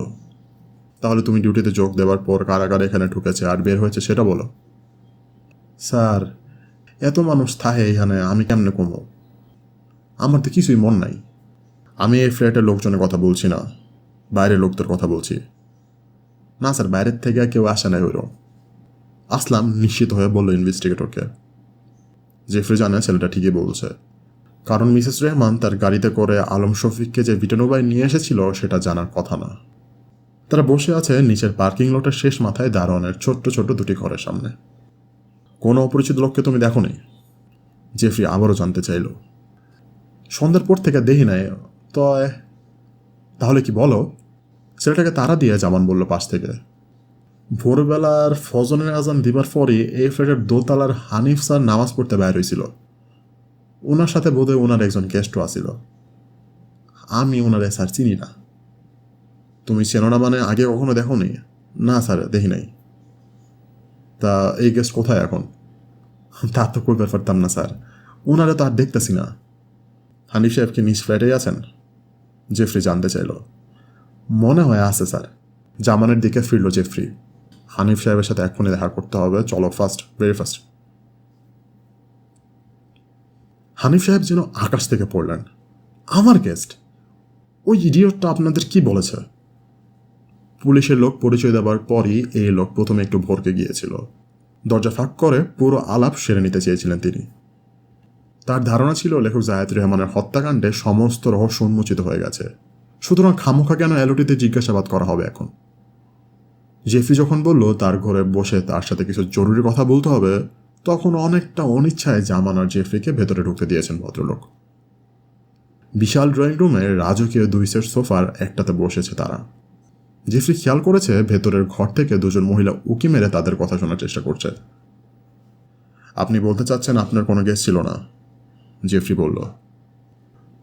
তাহলে তুমি ডিউটিতে যোগ দেওয়ার পর কারাগারে এখানে ঢুকেছে আর বের হয়েছে সেটা বলো। স্যার এত মানুষ থাহে এখানে, আমি কেমনে কমো? আমার তো কিছুই মন নাই। আমি এই ফ্ল্যাটের লোকজনের কথা বলছি না, বাইরের লোকদের কথা বলছি। না স্যার, বাইরের থেকে কেউ আসে নাই ওইরকম, আসলাম নিশ্চিত হয়ে বলল ইনভেস্টিগেটরকে। জেফরি জানে ছেলেটা ঠিকই বলছে, কারণ মিসেস রেহমান তার গাড়িতে করে আলম শফিককে যে ভিটানোভায় নিয়ে এসেছিল সেটা জানার কথা না। তারা বসে আছে নিচের পার্কিং লটের শেষ মাথায় দারোয়ানের ছোট্ট ছোট্ট দুটি ঘরের সামনে। কোনো অপরিচিত লোককে তুমি দেখো নি? জেফরি আবারও জানতে চাইল। সন্ধ্যার পর থেকে দেখি নাই তো। তাহলে কি বলো? ছেলেটাকে তারা দিয়ে জামান বলল পাশ থেকে। ভোরবেলার ফজরের আজান দিবার পরই এই ফ্ল্যাটের দোতলার হানিফ স্যার নামাজ পড়তে বাইর হয়েছিল। ওনার সাথে বোধহয় ওনার একজন গেস্টও আসিল। আমি ওনারে স্যার চিনি না। তুমি চেনো না মানে আগে কখনো দেখো নি? না স্যার দেখি নাই। তা এই গেস্ট কোথায় এখন? তা তো করতে পারতাম না স্যার, ওনারে তো আর দেখতেছি না। হানিফ সাহেব কি নিজ ফ্ল্যাটেই আছেন? জেফরি জানতে চাইল। মনে হয় আছে স্যার। জামানের দিকে ফিরল জেফরি। হানিফ সাহেবের সাথে এক্ষুনি দেখা করতে হবে, চলো ফাস্ট, ভেরি ফাস্ট। হানিফ সাহেব যেন আকাশ থেকে পড়লেন। আমার গেস্ট? ওই ইডিয়টটা আপনাদের কি বলেছে? পুলিশের লোক পরিচয় দেওয়ার পরই এই লোক প্রথমে একটু ভরকে গিয়েছিল। দরজা ফাঁক করে পুরো আলাপ সেরে নিতে চেয়েছিলেন তিনি। তার ধারণা ছিল লেখক জায়েদ রহমানের হত্যাকাণ্ডে সমস্ত রহস্য উন্মোচিত হয়ে গেছে, সুতরাং খামোখা কেন এলোটিতে জিজ্ঞাসাবাদ করা হবে এখন। জেফরি যখন বলল তার ঘরে বসে তার সাথে কিছু জরুরি কথা বলতে হবে, তখন অনেকটা অনিচ্ছায় জামান আর জেফরিকে ভেতরে ঢুকতে দিয়েছেন ভদ্রলোক। বিশাল ড্রয়িং রুমে রাজকীয় 2 সেট সোফার একটাতে বসেছে তারা। জেফরি খেয়াল করেছে ভেতরের ঘর থেকে দুজন মহিলা উকি মেরে তাদের কথা শোনার চেষ্টা করছে। আপনি বলতে চাচ্ছেন আপনার কোনো গেস্ট ছিল না? জেফরি বলল,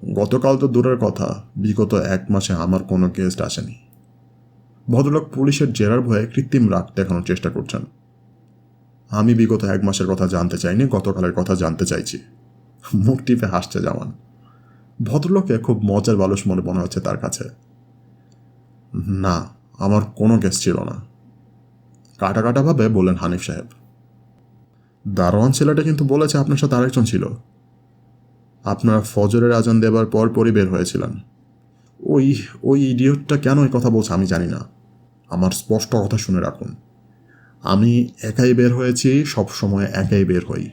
গতকাল তো দূরের কথা, বিগত 1 মাসে আমার কোনো গেস্ট আসেনি। ভদ্রলোক পুলিশের জেরার ভয়ে কৃত্রিম রাগ দেখানোর চেষ্টা করছেন। আমি বিগত 1 মাসের কথা জানতে চাইনি, গতকালের কথা জানতে চাইছি। মুখ টিপে হাসছে জামান। ভদ্রলোককে খুব মজার বালুস মনে হচ্ছে তার কাছে। না, আমার কোনো গেস্ট ছিল না, কাটা কাটাভাবে বললেন হানিফ সাহেব। দারোয়ান ছেলেটা কিন্তু বলেছে আপনার সাথে আরেকজন ছিল। আপনারা ফজরের আজান দেবার পরই বের হয়েছিলেন। ওই ওই ইডিয়টটা কেন এই কথা বলছে আমি জানি না। আমার স্পষ্ট কথা শুনে রাখুন, আমি একাই বের হয়েছি, সব সময় একাই বের হই।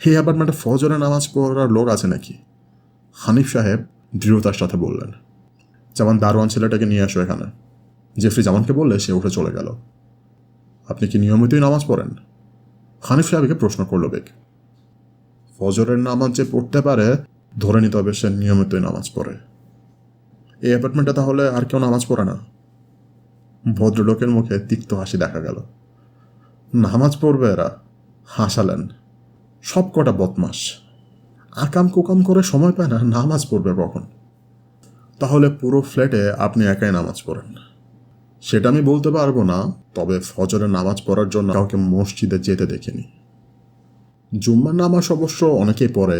হে অ্যাপার্টমেন্টে ফজরে নামাজ পড়ার লোক আছে নাকি? হানিফ সাহেব দৃঢ়তার সাথে বললেন। জামান, দারোয়ান ছেলেটাকে নিয়ে আসো এখানে। জেফরি জামানকে বললে সে উঠে চলে গেল। আপনি কি নিয়মিতই নামাজ পড়েন? হানিফ সাহেবকে প্রশ্ন করল বেগ। ফজরের নামাজ যে পড়তে পারে ধরে নিতে হবে সে নিয়মিতই নামাজ পড়ে। এই অ্যাপার্টমেন্টে তাহলে আর কেউ নামাজ পড়ে না? ভদ্রলোকের মুখে তিক্ত হাসি দেখা গেল। নামাজ পড়বে এরা? হাসালেন। সব কটা বদমাস, আকাম কুকাম করে সময় পায় না, নামাজ পড়বে কখন? তাহলে পুরো ফ্ল্যাটে আপনি একাই নামাজ পড়েন? সেটা আমি বলতে পারবো না, তবে ফজরে নামাজ পড়ার জন্য কাউকে মসজিদে যেতে দেখিনি। জুম্মার নামাজ অবশ্য অনেকেই পড়ে।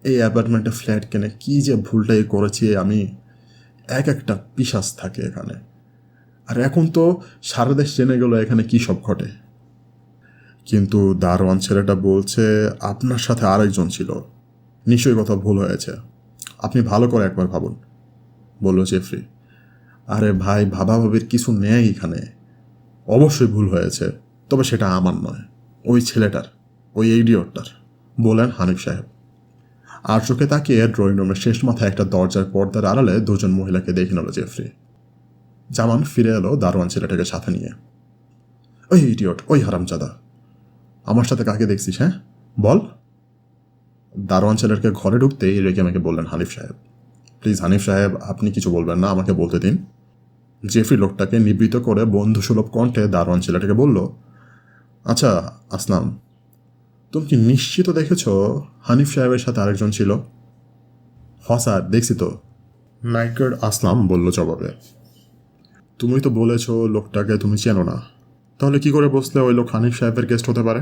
এই অ্যাপার্টমেন্টে ফ্ল্যাট কেনে কি যে ভুলটাই করেছি আমি। একটা পিশাচ থাকে এখানে, আর এখন তো সারা দেশ জেনে গেল এখানে কি সব ঘটে। কিন্তু দারোয়ান ছেলেটা বলছে আপনার সাথে আরেকজন ছিল। নিশ্চয়ই কথা ভুল হয়েছে, আপনি ভালো করে একবার ভাবুন, বলল জেফরি। আরে ভাই, ভাবাভাবির কিছু নেই এখানে। অবশ্যই ভুল হয়েছে, তবে সেটা আমার নয়, ওই ছেলেটার, ওই ইডিয়টটার, বলেন হানিফ সাহেব। আর চোখে তাকিয়ে ড্রয়িং রুমের শেষ মাথায় একটা দরজার পর্দার আড়ালে দুজন মহিলাকে দেখে নিল জেফরি। জামান ফিরে এলো দারোয়ান ছেলেটাকে সাথে নিয়ে। ওই ইডিয়ট, ওই হারামজাদা, আমার সাথে কাকে দেখছিস? হ্যাঁ বল। দারোয়ান ছেলেকে ঘরে ঢুকতেই রেগে আমাকে বললেন হানিফ সাহেব। প্লিজ হানিফ সাহেব, আপনি কিছু বলবেন না, আমাকে বলতে দিন। জেফরি লোকটাকে নিবৃত করে বন্ধুসুলভ কণ্ঠে দারোয়ান ছেলেটাকে বলল, আচ্ছা আসলাম, তুমি কি নিশ্চিত দেখেছ হানিফ সাহেবের সাথে আরেকজন ছিল? হ স্যার, দেখছি তো, নাইট গার্ড আসলাম বলল জবাবে। তুমি তো বলেছ লোকটাকে তুমি চেনো না, তাহলে কি করে বসলে ওই লোক হানিফ সাহেবের গেস্ট হতে পারে?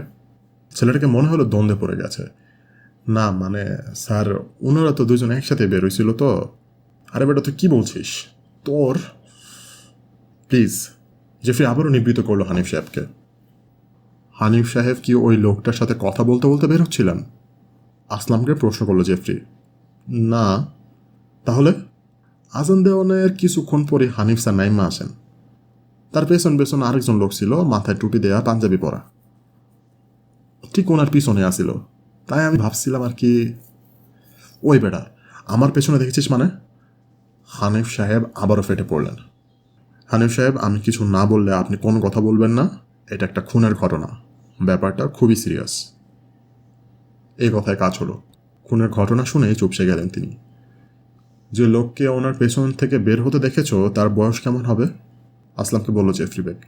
ছেলেটাকে মনে হলো দ্বন্দ্বে পড়ে গেছে। না মানে স্যার, ওনারা তো দুজন একসাথে বেরোইছিল তো। আরে বেটা, তুই কি বলছিস? তোর প্লিজ। জেফরি আবারও নিবৃত করলো হানিফ সাহেবকে। হানিফ সাহেব কি ওই লোকটার সাথে কথা বলতে বলতে বের হচ্ছিলেন? আসলামকে প্রশ্ন করলো জেফরি। না। তাহলে? আজান দেওয়ানের কিছুক্ষণ পরে হানিফ স্যার নাইমা আসেন। তার পেছন পেছন আরেকজন লোক ছিল, মাথায় টুপি দেয়া, পাঞ্জাবি পরা, ঠিক ওনার পিছনে আসিল। তাই আমি ভাবছিলাম আর কি। ওই বেটা, আমার পেছনে দেখেছিস মানে? হানিফ সাহেব আবারও ফেটে পড়লেন। হানিফ সাহেব, আমি কিছু না বললে আপনি কোনো কথা বলবেন না। এটা একটা খুনের ঘটনা, ব্যাপারটা খুবই সিরিয়াস। এই কথায় কাজ হলো। খুনের ঘটনা শুনে চুপসে গেলেন তিনি। যে লোককে ওনার পেছন থেকে বের হতে দেখেছ তার বয়স কেমন হবে? আসলামকে বলল জেফরি বেগ।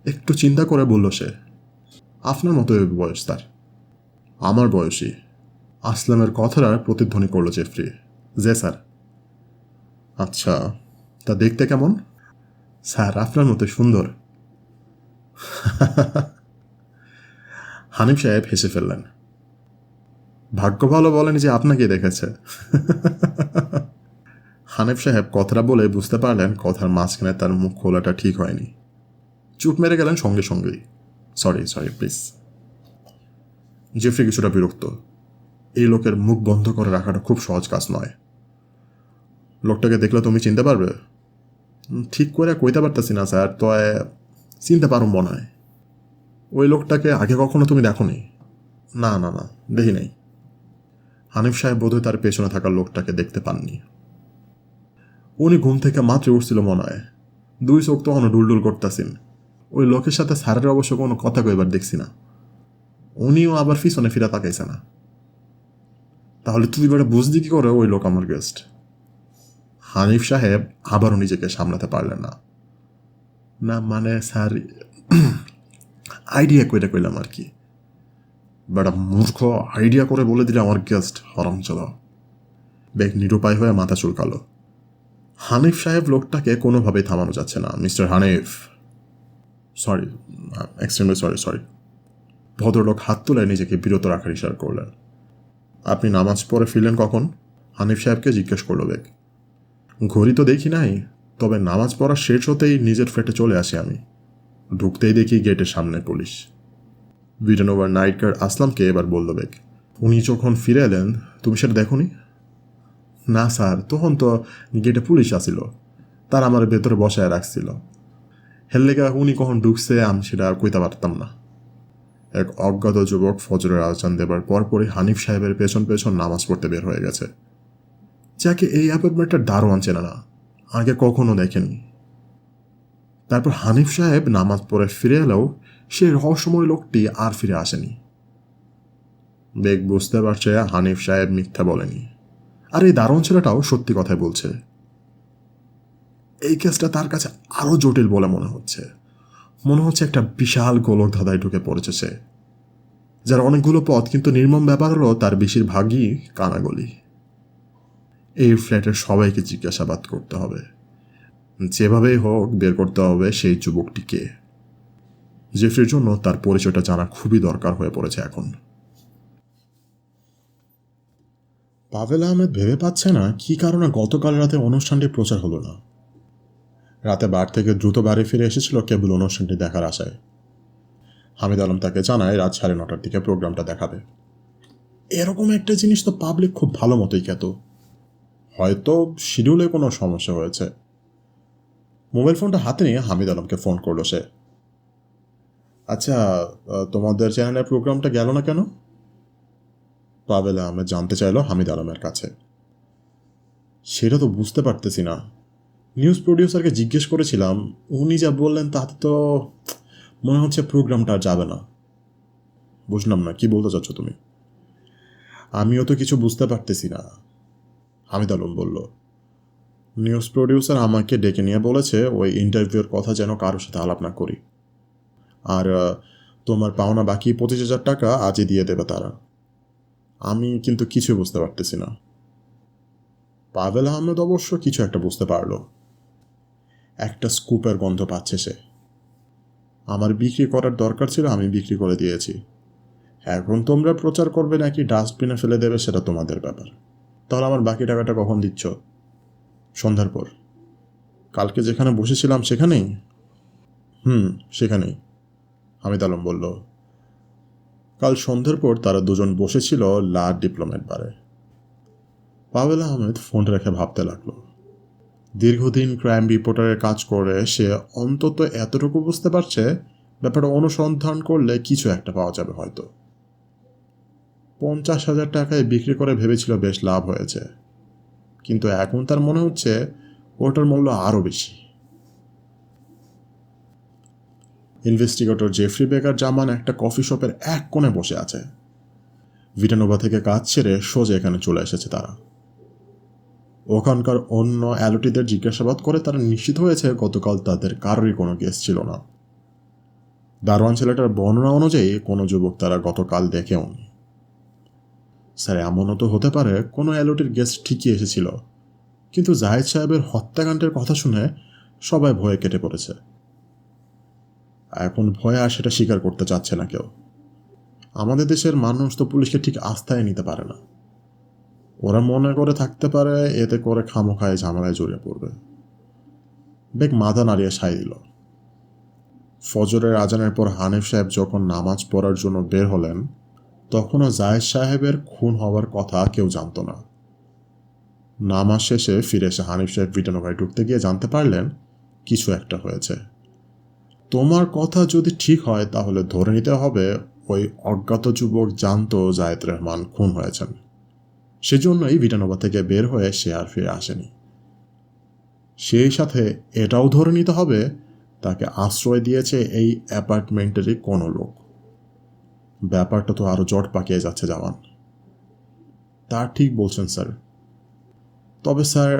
একটু চিন্তা করে বলল সে, আপনার মতো বয়স তার। আমার বয়সী। আসলামের কথাটা প্রতিধ্বনি করল জেফরি। যে স্যার। আচ্ছা, তা দেখতে কেমন? স্যার আপনার মতো সুন্দর। হানিফ সাহেব হেসে ফেললেন। ভাগ্য ভালো বলেন যে আপনাকে দেখেছে। হানিফ সাহেব কথাটা বলে বুঝতে পারলেন কথার মাঝখানে তার মুখ খোলাটা ঠিক হয়নি। চুপ মেরে গেলেন সঙ্গে সঙ্গেই। Sorry please. জেফরি কিছুটা বিরক্ত। এই লোকের মুখ বন্ধ করে রাখাটা খুব সহজ কাজ নয়। লোকটাকে দেখলে তুমি চিনতে পারবে? ঠিক করে কইতে পারতেছি না স্যার, তো চিনতে পারো মনে হয়। ওই লোকটাকে আগে কখনো তুমি দেখোনি? না না না, দেখি নাই। হানিফ সাহেব বোধহয় তার পেছনে থাকা লোকটাকে দেখতে পাননি। উনি ঘুম থেকে মাত্র উঠছিল মনে হয়। দুই চোখ তখনও ডুলডুল করতেছেন। ওই লোকের সাথে স্যারের অবশ্য কোনো কথা কইবার দেখছি না। উনিও আবার পিছনে ফিরে তাকাইছে না। তাহলে তুই এবারে বুঝলি কি করে ওই লোক আমার গেস্ট? হানিফ সাহেব আবারও নিজেকে সামলাতে পারলেন না। না মানে স্যার, আইডিয়া কইটা কইলাম আর কি। বেটা মূর্খ, আইডিয়া করে বলে দিলে আমার গেস্ট, হরমজাদা। বেগ নিরুপায় হয়ে মাথা চুলকালো। হানিফ সাহেব লোকটাকে কোনোভাবেই থামানো যাচ্ছে না। Mister Hanif, sorry, extremely sorry. ভদ্রলোক হাত তুলে নিজেকে বিরত রাখার ইশারা করলেন। আপনি নামাজ পড়ে ফিরলেন কখন? হানিফ সাহেবকে জিজ্ঞেস করলো বেগ। ঘড়ি তো দেখি নাই, তবে নামাজ পড়া শেষ হতেই নিজের ফ্ল্যাটে চলে আসি আমি। ঢুকতেই দেখি গেটের সামনে police. Return overnight guard আসলামকে এবার বলল বেগ। উনি যখন ফিরে এলেন তুমি সেটা দেখোনি? না স্যার, তখন তো গেটে পুলিশ আসিল, তার আমার ভেতরে বসায় রাখছিল। হেললেগা উনি কখন ঢুকছে আমি সেটা কইতে পারতাম না। এক অজ্ঞাত যুবক ফজরের আজান দেবার পরপরই হানিফ সাহেবের পেছন পেছন নামাজ পড়তে বের হয়ে গেছে। যাকে এই অ্যাপার্টমেন্টটা দারোয়ান চেনে না, আগে কখনো দেখেনি। তারপর হানিফ সাহেব নামাজ পড়ে ফিরে এলেও সেই রহস্যময় লোকটি আর ফিরে আসেনি। বেগ বুঝতে পারছে হানিফ সাহেব মিথ্যা বলেনি, আর এই দারোয়ান ছেলেটাও সত্যি কথাই বলছে। এই কেসটা তার কাছে আরো জটিল বলে মনে হচ্ছে একটা বিশাল গোলক ধাঁধায় ঢুকে পড়েছে সে, যার অনেকগুলো পথ, কিন্তু নির্মম ব্যাপার হলো তার বেশিরভাগই কানাগলি। এই ফ্ল্যাটের সবাইকে জিজ্ঞাসাবাদ করতে হবে, যেভাবেই হোক বের করতে হবে সেই যুবকটিকে। জেফরির জন্য তার পরিচয়টা জানা খুবই দরকার হয়ে পড়েছে এখন। পাভেল আহমেদ ভেবে পাচ্ছে না কি কারণে গতকাল রাতে অনুষ্ঠানটি প্রচার হলো না। রাতে বার থেকে দ্রুত বাড়ি ফিরে এসেছিল কেবল অনুষ্ঠানটি দেখার আশায়। হামিদ আলম তাকে জানায় রাত 9:30টার দিকে প্রোগ্রামটা দেখাবে। এরকম একটা জিনিস তো পাবলিক খুব ভালো মতোই খ্যাত। হয়তো শিডিউলে কোনো সমস্যা হয়েছে। মোবাইল ফোনটা হাতে নিয়ে হামিদ আলমকে ফোন করলো সে। আচ্ছা, তোমাদের চ্যানেলের প্রোগ্রামটা গেল না কেন? পাভেল আহমেদ জানতে চাইল হামিদ আলমের কাছে। সেটা তো বুঝতে পারতেছি না। নিউজ প্রডিউসারকে জিজ্ঞেস করেছিলাম, উনি যা বললেন তাতে তো মনে হচ্ছে প্রোগ্রামটা আর যাবে না। বুঝলাম না, কি বলতে চাচ্ছ তুমি? আমিও তো কিছু বুঝতে পারতেছি না, হামিদ আলম বলল। নিউজ প্রডিউসার আমাকে ডেকে নিয়ে বলেছে ওই ইন্টারভিউর কথা যেন কারোর সাথে আলাপ না করি, আর তোমার পাওনা বাকি 25,000 টাকা আজই দিয়ে দেবে তারা। আমি কিন্তু কিছু বুঝতে পারতেছি না। পাভেল আহমেদ অবশ্য কিছু একটা বুঝতে পারল। একটা স্কুপের গন্ধ পাচ্ছে সে। আমার বিক্রি করার দরকার ছিল, আমি বিক্রি করে দিয়েছি। এখন তোমরা প্রচার করবে নাকি ডাস্টবিনে ফেলে দেবে সেটা তোমাদের ব্যাপার। তাহলে আমার বাকি টাকাটা কখন দিচ্ছ? সন্ধ্যার পর। কালকে যেখানে বসেছিলাম সেখানেই? সেখানেই, হামিদ আলম বলল। কাল সন্ধ্যার পর তারা দুজন বসেছিল লা ডিপ্লোমেট বারে। পাভেল আহমেদ ফোন রেখে ভাবতে লাগলো। দীর্ঘদিন ক্রাইম রিপোর্টারের কাজ করে সে অন্তত এতটুকু বুঝতে পারছে ব্যাপারটা অনুসন্ধান করলে কিছু একটা পাওয়া যাবে হয়তো। 50,000 টাকায় বিক্রি করে ভেবেছিল বেশ লাভ হয়েছে, কিন্তু এখন তার মনে হচ্ছে ওটার মূল্য আরও বেশি। ইনভেস্টিগেটর জেফরি বেকার জামান একটা কফি শপের এক কোণে বসে আছে। ভিটানোভা থেকে কাজ ছেড়ে সোজা এখানে চলে এসেছে তারা। ওখানকার অন্য অ্যালোটিদের জিজ্ঞাসাবাদ করে তারা নিশ্চিত হয়েছে গতকাল তাদের কারোরই কোনো কেস ছিল না। দারোয়ান ছেলেটার বর্ণনা অনুযায়ী কোনো যুবক তারা গতকাল দেখেওনি। স্যার, এমনও তো হতে পারে কোনো অ্যালোটির গেস্ট ঠিকই এসেছিল, কিন্তু জাহিদ সাহেবের হত্যাকাণ্ডের কথা শুনে সবাই ভয়ে কেটে পড়েছে। এখন ভয়ে আর সেটা স্বীকার করতে চাচ্ছে না কেউ। আমাদের দেশের মানুষ তো পুলিশকে ঠিক আস্থায় নিতে পারে না। ওরা মনে করে থাকতে পারে এতে করে খামোখায় ঝামেলায় জড়িয়ে পড়বে। বেগ মাথা নাড়িয়ে সায় দিল। ফজরের আজানের পর হানিফ সাহেব যখন নামাজ পড়ার জন্য বের হলেন তখনও জায়েদ সাহেবের খুন হওয়ার কথা কেউ জানত না। নামাজ শেষে ফিরে এসে হানিফ সাহেব ভিটানোভায় ঢুকতে গিয়ে জানতে পারলেন কিছু একটা হয়েছে। তোমার কথা যদি ঠিক হয় তাহলে ধরে নিতে হবে ওই অজ্ঞাত যুবক জানতো জায়েদ রহমান খুন হয়েছেন, সেজন্যই ভিটানোভা থেকে বের হয়ে সে আর ফিরে আসেনি। সেই সাথে এটাও ধরে নিতে হবে তাকে আশ্রয় দিয়েছে এই অ্যাপার্টমেন্টেরই কোনো লোক। ব্যাপারটা তো আরও জট পাকিয়ে যাচ্ছে জামান। তা ঠিক বলছেন স্যার। তবে স্যার,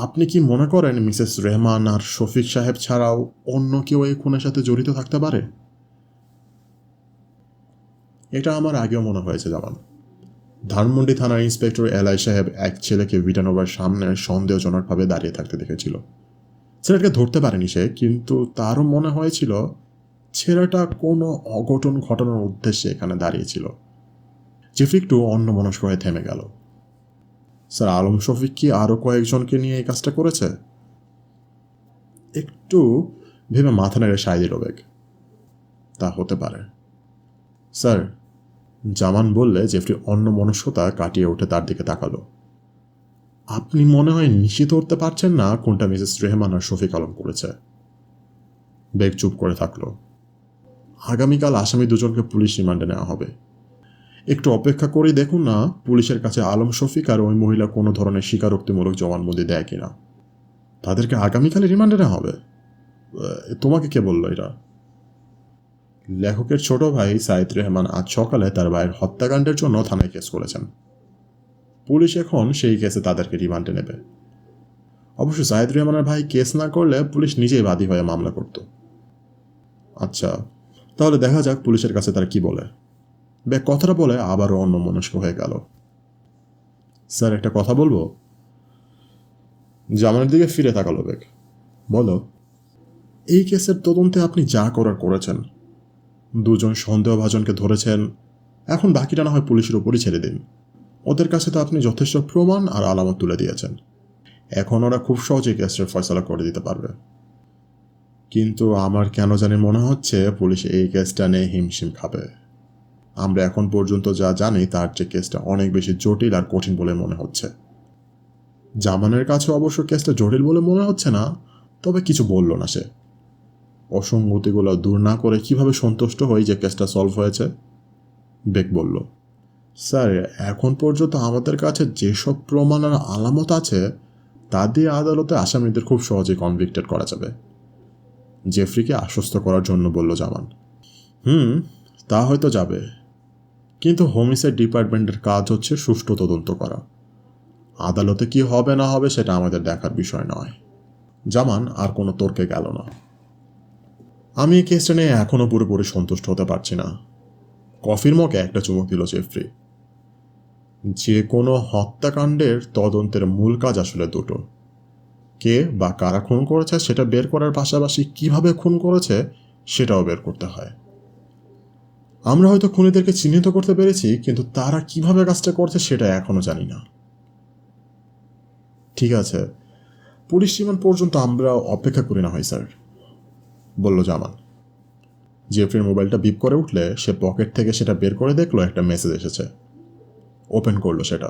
আপনি কি মনে করেন মিসেস রেহমান আর শফিক সাহেব ছাড়াও অন্য কেউ এই খুনের সাথে জড়িত থাকতে পারে? এটা আমার আগেও মনে হয়েছে জামান। ধানমন্ডি থানার ইন্সপেক্টর এলআই সাহেব এক ছেলেকে ভিটানোভার সামনে সন্দেহজনকভাবে দাঁড়িয়ে থাকতে দেখেছিল। ছেলেটাকে ধরতে পারেনি সে, কিন্তু তারও মনে হয়েছিল ছেলেটা কোনো অঘটন ঘটানোর উদ্দেশ্যে এখানে দাঁড়িয়েছিল। জেফরি একটু অন্যমনস্ক হয়ে থেমে গেল। স্যার, আলম শফিক কি আরও কয়েকজনকে নিয়ে এই কাজটা করেছে? একটু ভেবে মাথা নেড়ে সায় দিল বেগ। তা হতে পারে স্যার, জামান বললে জেফরি অন্যমনস্কতা কাটিয়ে উঠে তার দিকে তাকালো। আপনি মনে হয় নিশ্চিত করতে পারছেন না কোনটা মিসেস রেহমান আর শফিক আলম করেছে। বেগ চুপ করে থাকলো। আগামীকাল আসামি দুজনকে পুলিশ রিমান্ডে নেওয়া হবে। একটু অপেক্ষা করেই দেখুন না পুলিশের কাছে আলম শফিক আর ওই মহিলা কোনো ধরনের স্বীকারোক্তিমূলক জবানবন্দি দেয় কিনা। তাদেরকে আগামীকালে রিমান্ডে নেওয়া হবে? তোমাকে কে বললো এটা? লেখকের ছোট ভাই সাইদ রেহমান আজ সকালে তার ভাইয়ের হত্যাকাণ্ডের জন্য থানায় কেস করেছেন। পুলিশ এখন সেই কেসে তাদেরকে রিমান্ডে নেবে। অবশ্য সাইদ রেহমানের ভাই কেস না করলে পুলিশ নিজেই বাদী হয়ে মামলা করত। আচ্ছা, তাহলে দেখা যাক পুলিশের কাছে তারা কি বলে। বেগ কথাটা বলে আবারও অন্যমনস্ক হয়ে গেল। স্যার, একটা কথা বলবো? জামানের দিকে ফিরে তাকালো বেগ। বলো। এই কেসের তদন্তে আপনি যা করার করেছেন। দুজন সন্দেহভাজনকে ধরেছেন, এখন বাকিটা না হয় পুলিশের উপরই ছেড়ে দিন। ওদের কাছে তো আপনি যথেষ্ট প্রমাণ আর আলামত তুলে দিয়েছেন। এখন ওরা খুব সহজেই কেসের ফয়সালা করে দিতে পারবে। কিন্তু আমার কেন জানি মনে হচ্ছে পুলিশ এই কেসটা নিয়ে হিমশিম খাবে। আমরা এখন পর্যন্ত যা জানি তার চেয়ে কেসটা অনেক বেশি জটিল আর কঠিন বলে মনে হচ্ছে। জামানের কাছে অবশ্য কেসটা জটিল বলে মনে হচ্ছে না, তবে কিছু বলল না সে। অসঙ্গতিগুলো দূর না করে কিভাবে সন্তুষ্ট হই যে কেসটা সলভ হয়েছে? বেগ বলল, স্যার, এখন পর্যন্ত আমাদের কাছে যেসব প্রমাণ আর আলামত আছে তা দিয়ে আদালতে আসামিদের খুব সহজে কনভিক্টেড করা যাবে। জেফরিকে আশ্বস্ত করার জন্য বলল জামান। তা হয়তো যাবে, কিন্তু হোমিসাইড ডিপার্টমেন্টের কাজ হচ্ছে সুষ্ঠু তদন্ত করা। আদালতে কি হবে না হবে সেটা আমাদের দেখার বিষয় নয়। জামান আর কোনো তর্কে গেল না। আমি এই কেসটা নিয়ে এখনও পুরোপুরি সন্তুষ্ট হতে পারছি না। কফির মগে একটা চুমুক দিল জেফরি। যে কোনো হত্যাকাণ্ডের তদন্তের মূল কাজ আসলে দুটো। কে বা কারা খুন করেছে সেটা বের করার পাশাপাশি কিভাবে খুন করেছে সেটাও বের করতে হয়। আমরা হয়তো খুনিদেরকে চিহ্নিত করতে পেরেছি, কিন্তু তারা কিভাবে কাজটা করছে সেটা এখনো জানি না। ঠিক আছে, পুলিশ রিমান্ড পর্যন্ত আমরা অপেক্ষা করি না হয় স্যার, বলল জামান। জেফরির মোবাইলটা বিপ করে উঠলে সে পকেট থেকে সেটা বের করে দেখলো একটা মেসেজ এসেছে। ওপেন করলো সেটা।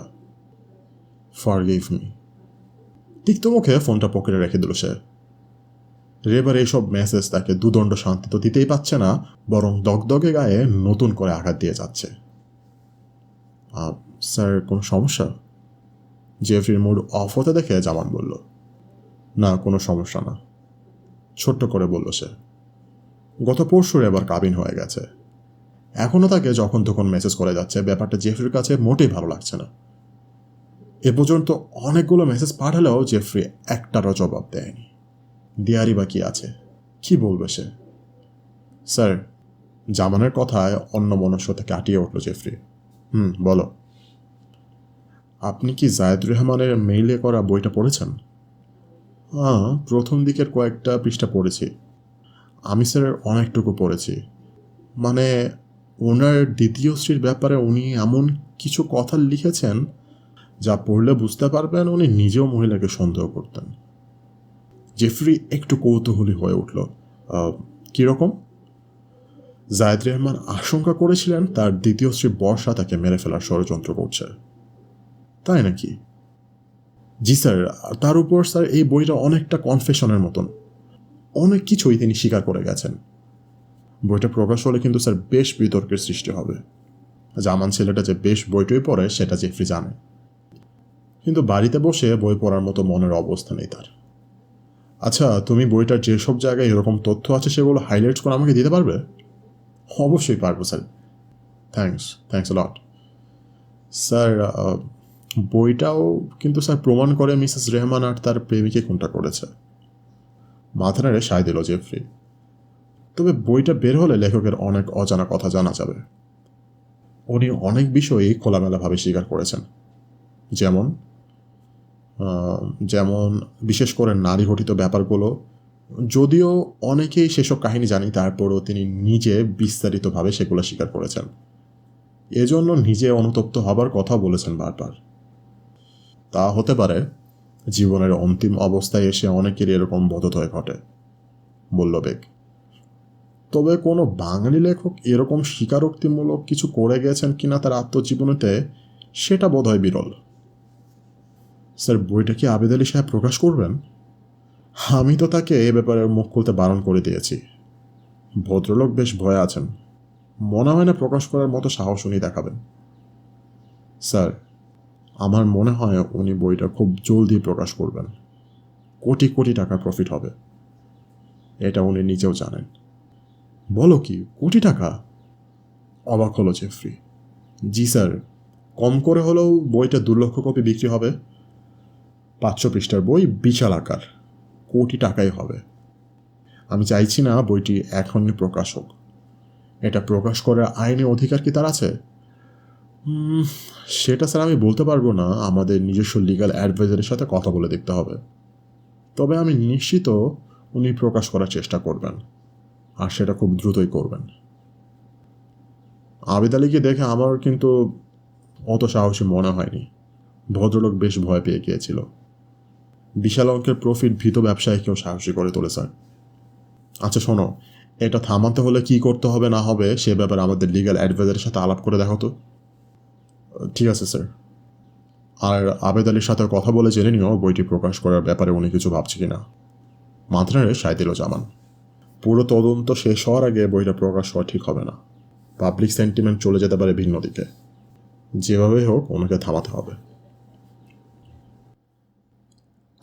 Forgive me. তিক্ত মুখে ফোনটা পকেটে রেখে দিল সে। এবার এইসব মেসেজ তাকে দুদণ্ড শান্তি তো দিতেই পাচ্ছে না, বরং দগদগে গায়ে নতুন করে আঘাত দিয়ে যাচ্ছে। স্যার, কোনো সমস্যা? জেফরির মুড অফ হতে দেখে জামান বলল, না, কোনো সমস্যা না। ছোট্ট করে বলল সে। গত পরশুর এবার কাবিন হয়ে গেছে। এখনও তাকে যখন তখন মেসেজ করে যাচ্ছে। ব্যাপারটা জেফরির কাছে মোটেই ভালো লাগছে না। এ পর্যন্ত অনেকগুলো মেসেজ পাঠালেও জেফরি একটারও জবাব দেয়নি। দেয়ারই বা কি আছে? কি বলবে সে? স্যার, জামানের কথায় অন্যমনস্কতা কাটিয়ে উঠল জেফরি। বলো। আপনি কি জায়েদ রহমানের মেইলে করা বইটা পড়েছেন? হ্যাঁ, প্রথম দিকের কয়েকটা পৃষ্ঠা পড়েছি। আমি স্যার অনেকটুকু পড়েছি। মানে, ওনার দ্বিতীয় স্ত্রীর ব্যাপারে উনি এমন কিছু কথা লিখেছেন যা পড়লে বুঝতে পারবেন উনি নিজেও মহিলাকে সন্দেহ করতেন। জেফরি একটু কৌতূহলী হয়ে উঠল। কীরকম? জায়েদ রেহমান আশঙ্কা করেছিলেন তার দ্বিতীয় স্ত্রী বর্ষা তাকে মেরে ফেলার ষড়যন্ত্র করছে। তাই নাকি? জি স্যার। তার উপর স্যার এই বইটা অনেকটা কনফেশনের মতন, অনেক কিছুই তিনি স্বীকার করে গেছেন। বইটা প্রকাশ হলে কিন্তু স্যার বেশ বিতর্কের সৃষ্টি হবে। জামান ছেলেটা যে বেশ বইটই পড়ে সেটা জেফরি জানে, কিন্তু বাড়িতে বসে বই পড়ার মতো মনের অবস্থা নেই তার। আচ্ছা, তুমি বইটার যেসব জায়গায় এরকম তথ্য আছে সেগুলো হাইলাইটস করে আমাকে দিতে পারবে? অবশ্যই পারবো স্যার। Thanks lot sir. বইটাও কিন্তু স্যার প্রমাণ করে মিসেস রেহমান আর তার প্রেমিকে খুনটা করেছে। মাথা নেড়ে সায় দিল জেফরি। তবে বইটা বের হলে লেখকের অনেক অজানা কথা জানা যাবে। উনি অনেক বিষয়ই খোলামেলাভাবে স্বীকার করেছেন, যেমন যেমন বিশেষ করে নারী ঘটিত ব্যাপারগুলো। যদিও অনেকেই সেসব কাহিনী জানি, তারপরও তিনি নিজে বিস্তারিতভাবে সেগুলো স্বীকার করেছেন। এজন্য নিজে অনুতপ্ত হবার কথা বলেছেন বারবার। তা হতে পারে জীবনের অন্তিম অবস্থায় এসে অনেকেরই এরকম বোধোদয় ঘটে, বলল বেগ। তবে কোনো বাঙালি লেখক এরকম স্বীকারোক্তিমূলক কিছু করে গেছেন কিনা তার আত্মজীবনীতে, সেটা বোধহয় বিরল। স্যার, বইটা কি আবেদ আলী সাহেব প্রকাশ করবেন? আমি তো তাকে এ ব্যাপারে মুখ খুলতে বারণ করে দিয়েছি। ভদ্রলোক বেশ ভয়ে আছেন, মনে হয় না প্রকাশ করার মতো সাহস উনি দেখাবেন। স্যার, আমার মনে হয় উনি বইটা খুব জলদি প্রকাশ করবেন। কোটি কোটি টাকার প্রফিট হবে, এটা উনি নিজেও জানেন। বলো কি, কোটি টাকা? অবাক হলো জেফরি। জি স্যার, কম করে হলেও বইটা 2 লক্ষ কপি বিক্রি হবে। 500 পৃষ্ঠার বই, বিশাল আকার, কোটি টাকাই হবে। আমি চাইছি না বইটি এখনই প্রকাশ হোক। এটা প্রকাশ করার আইনি অধিকার কি তার আছে? সেটা স্যার আমি বলতে পারবো না, আমাদের নিজস্ব লিগ্যাল অ্যাডভাইজারের সাথে কথা বলে দেখতে হবে। তবে আমি নিশ্চিত উনি প্রকাশ করার চেষ্টা করবেন, আর সেটা খুব দ্রুতই করবেন। আবেদ আলীকে দেখে আমার কিন্তু অত সাহসী মনে হয়নি। ভদ্রলোক বেশ ভয় পেয়ে গিয়েছিল। বিশাল অঙ্কের প্রফিট ভীত ব্যবসায়ীকেও সাহসী করে তোলে স্যার। আচ্ছা শোনো, এটা থামাতে হলে কি করতে হবে না হবে সে ব্যাপারে আমাদের লিগ্যাল অ্যাডভাইজারের সাথে আলাপ করে দেখো তো। ঠিক আছে স্যার। আর আবেদ আলীর সাথে কথা বলে জেনে নিও বইটি প্রকাশ করার ব্যাপারে উনি কিছু ভাবছে কিনা। মাথা নেড়ে সায় দিল জামান। পুরো তদন্ত শেষ হওয়ার আগে বইটা প্রকাশ হওয়া ঠিক হবে না। পাবলিক সেন্টিমেন্ট চলে যেতে পারে ভিন্ন দিকে। যেভাবেই হোক ওনাকে থামাতে হবে।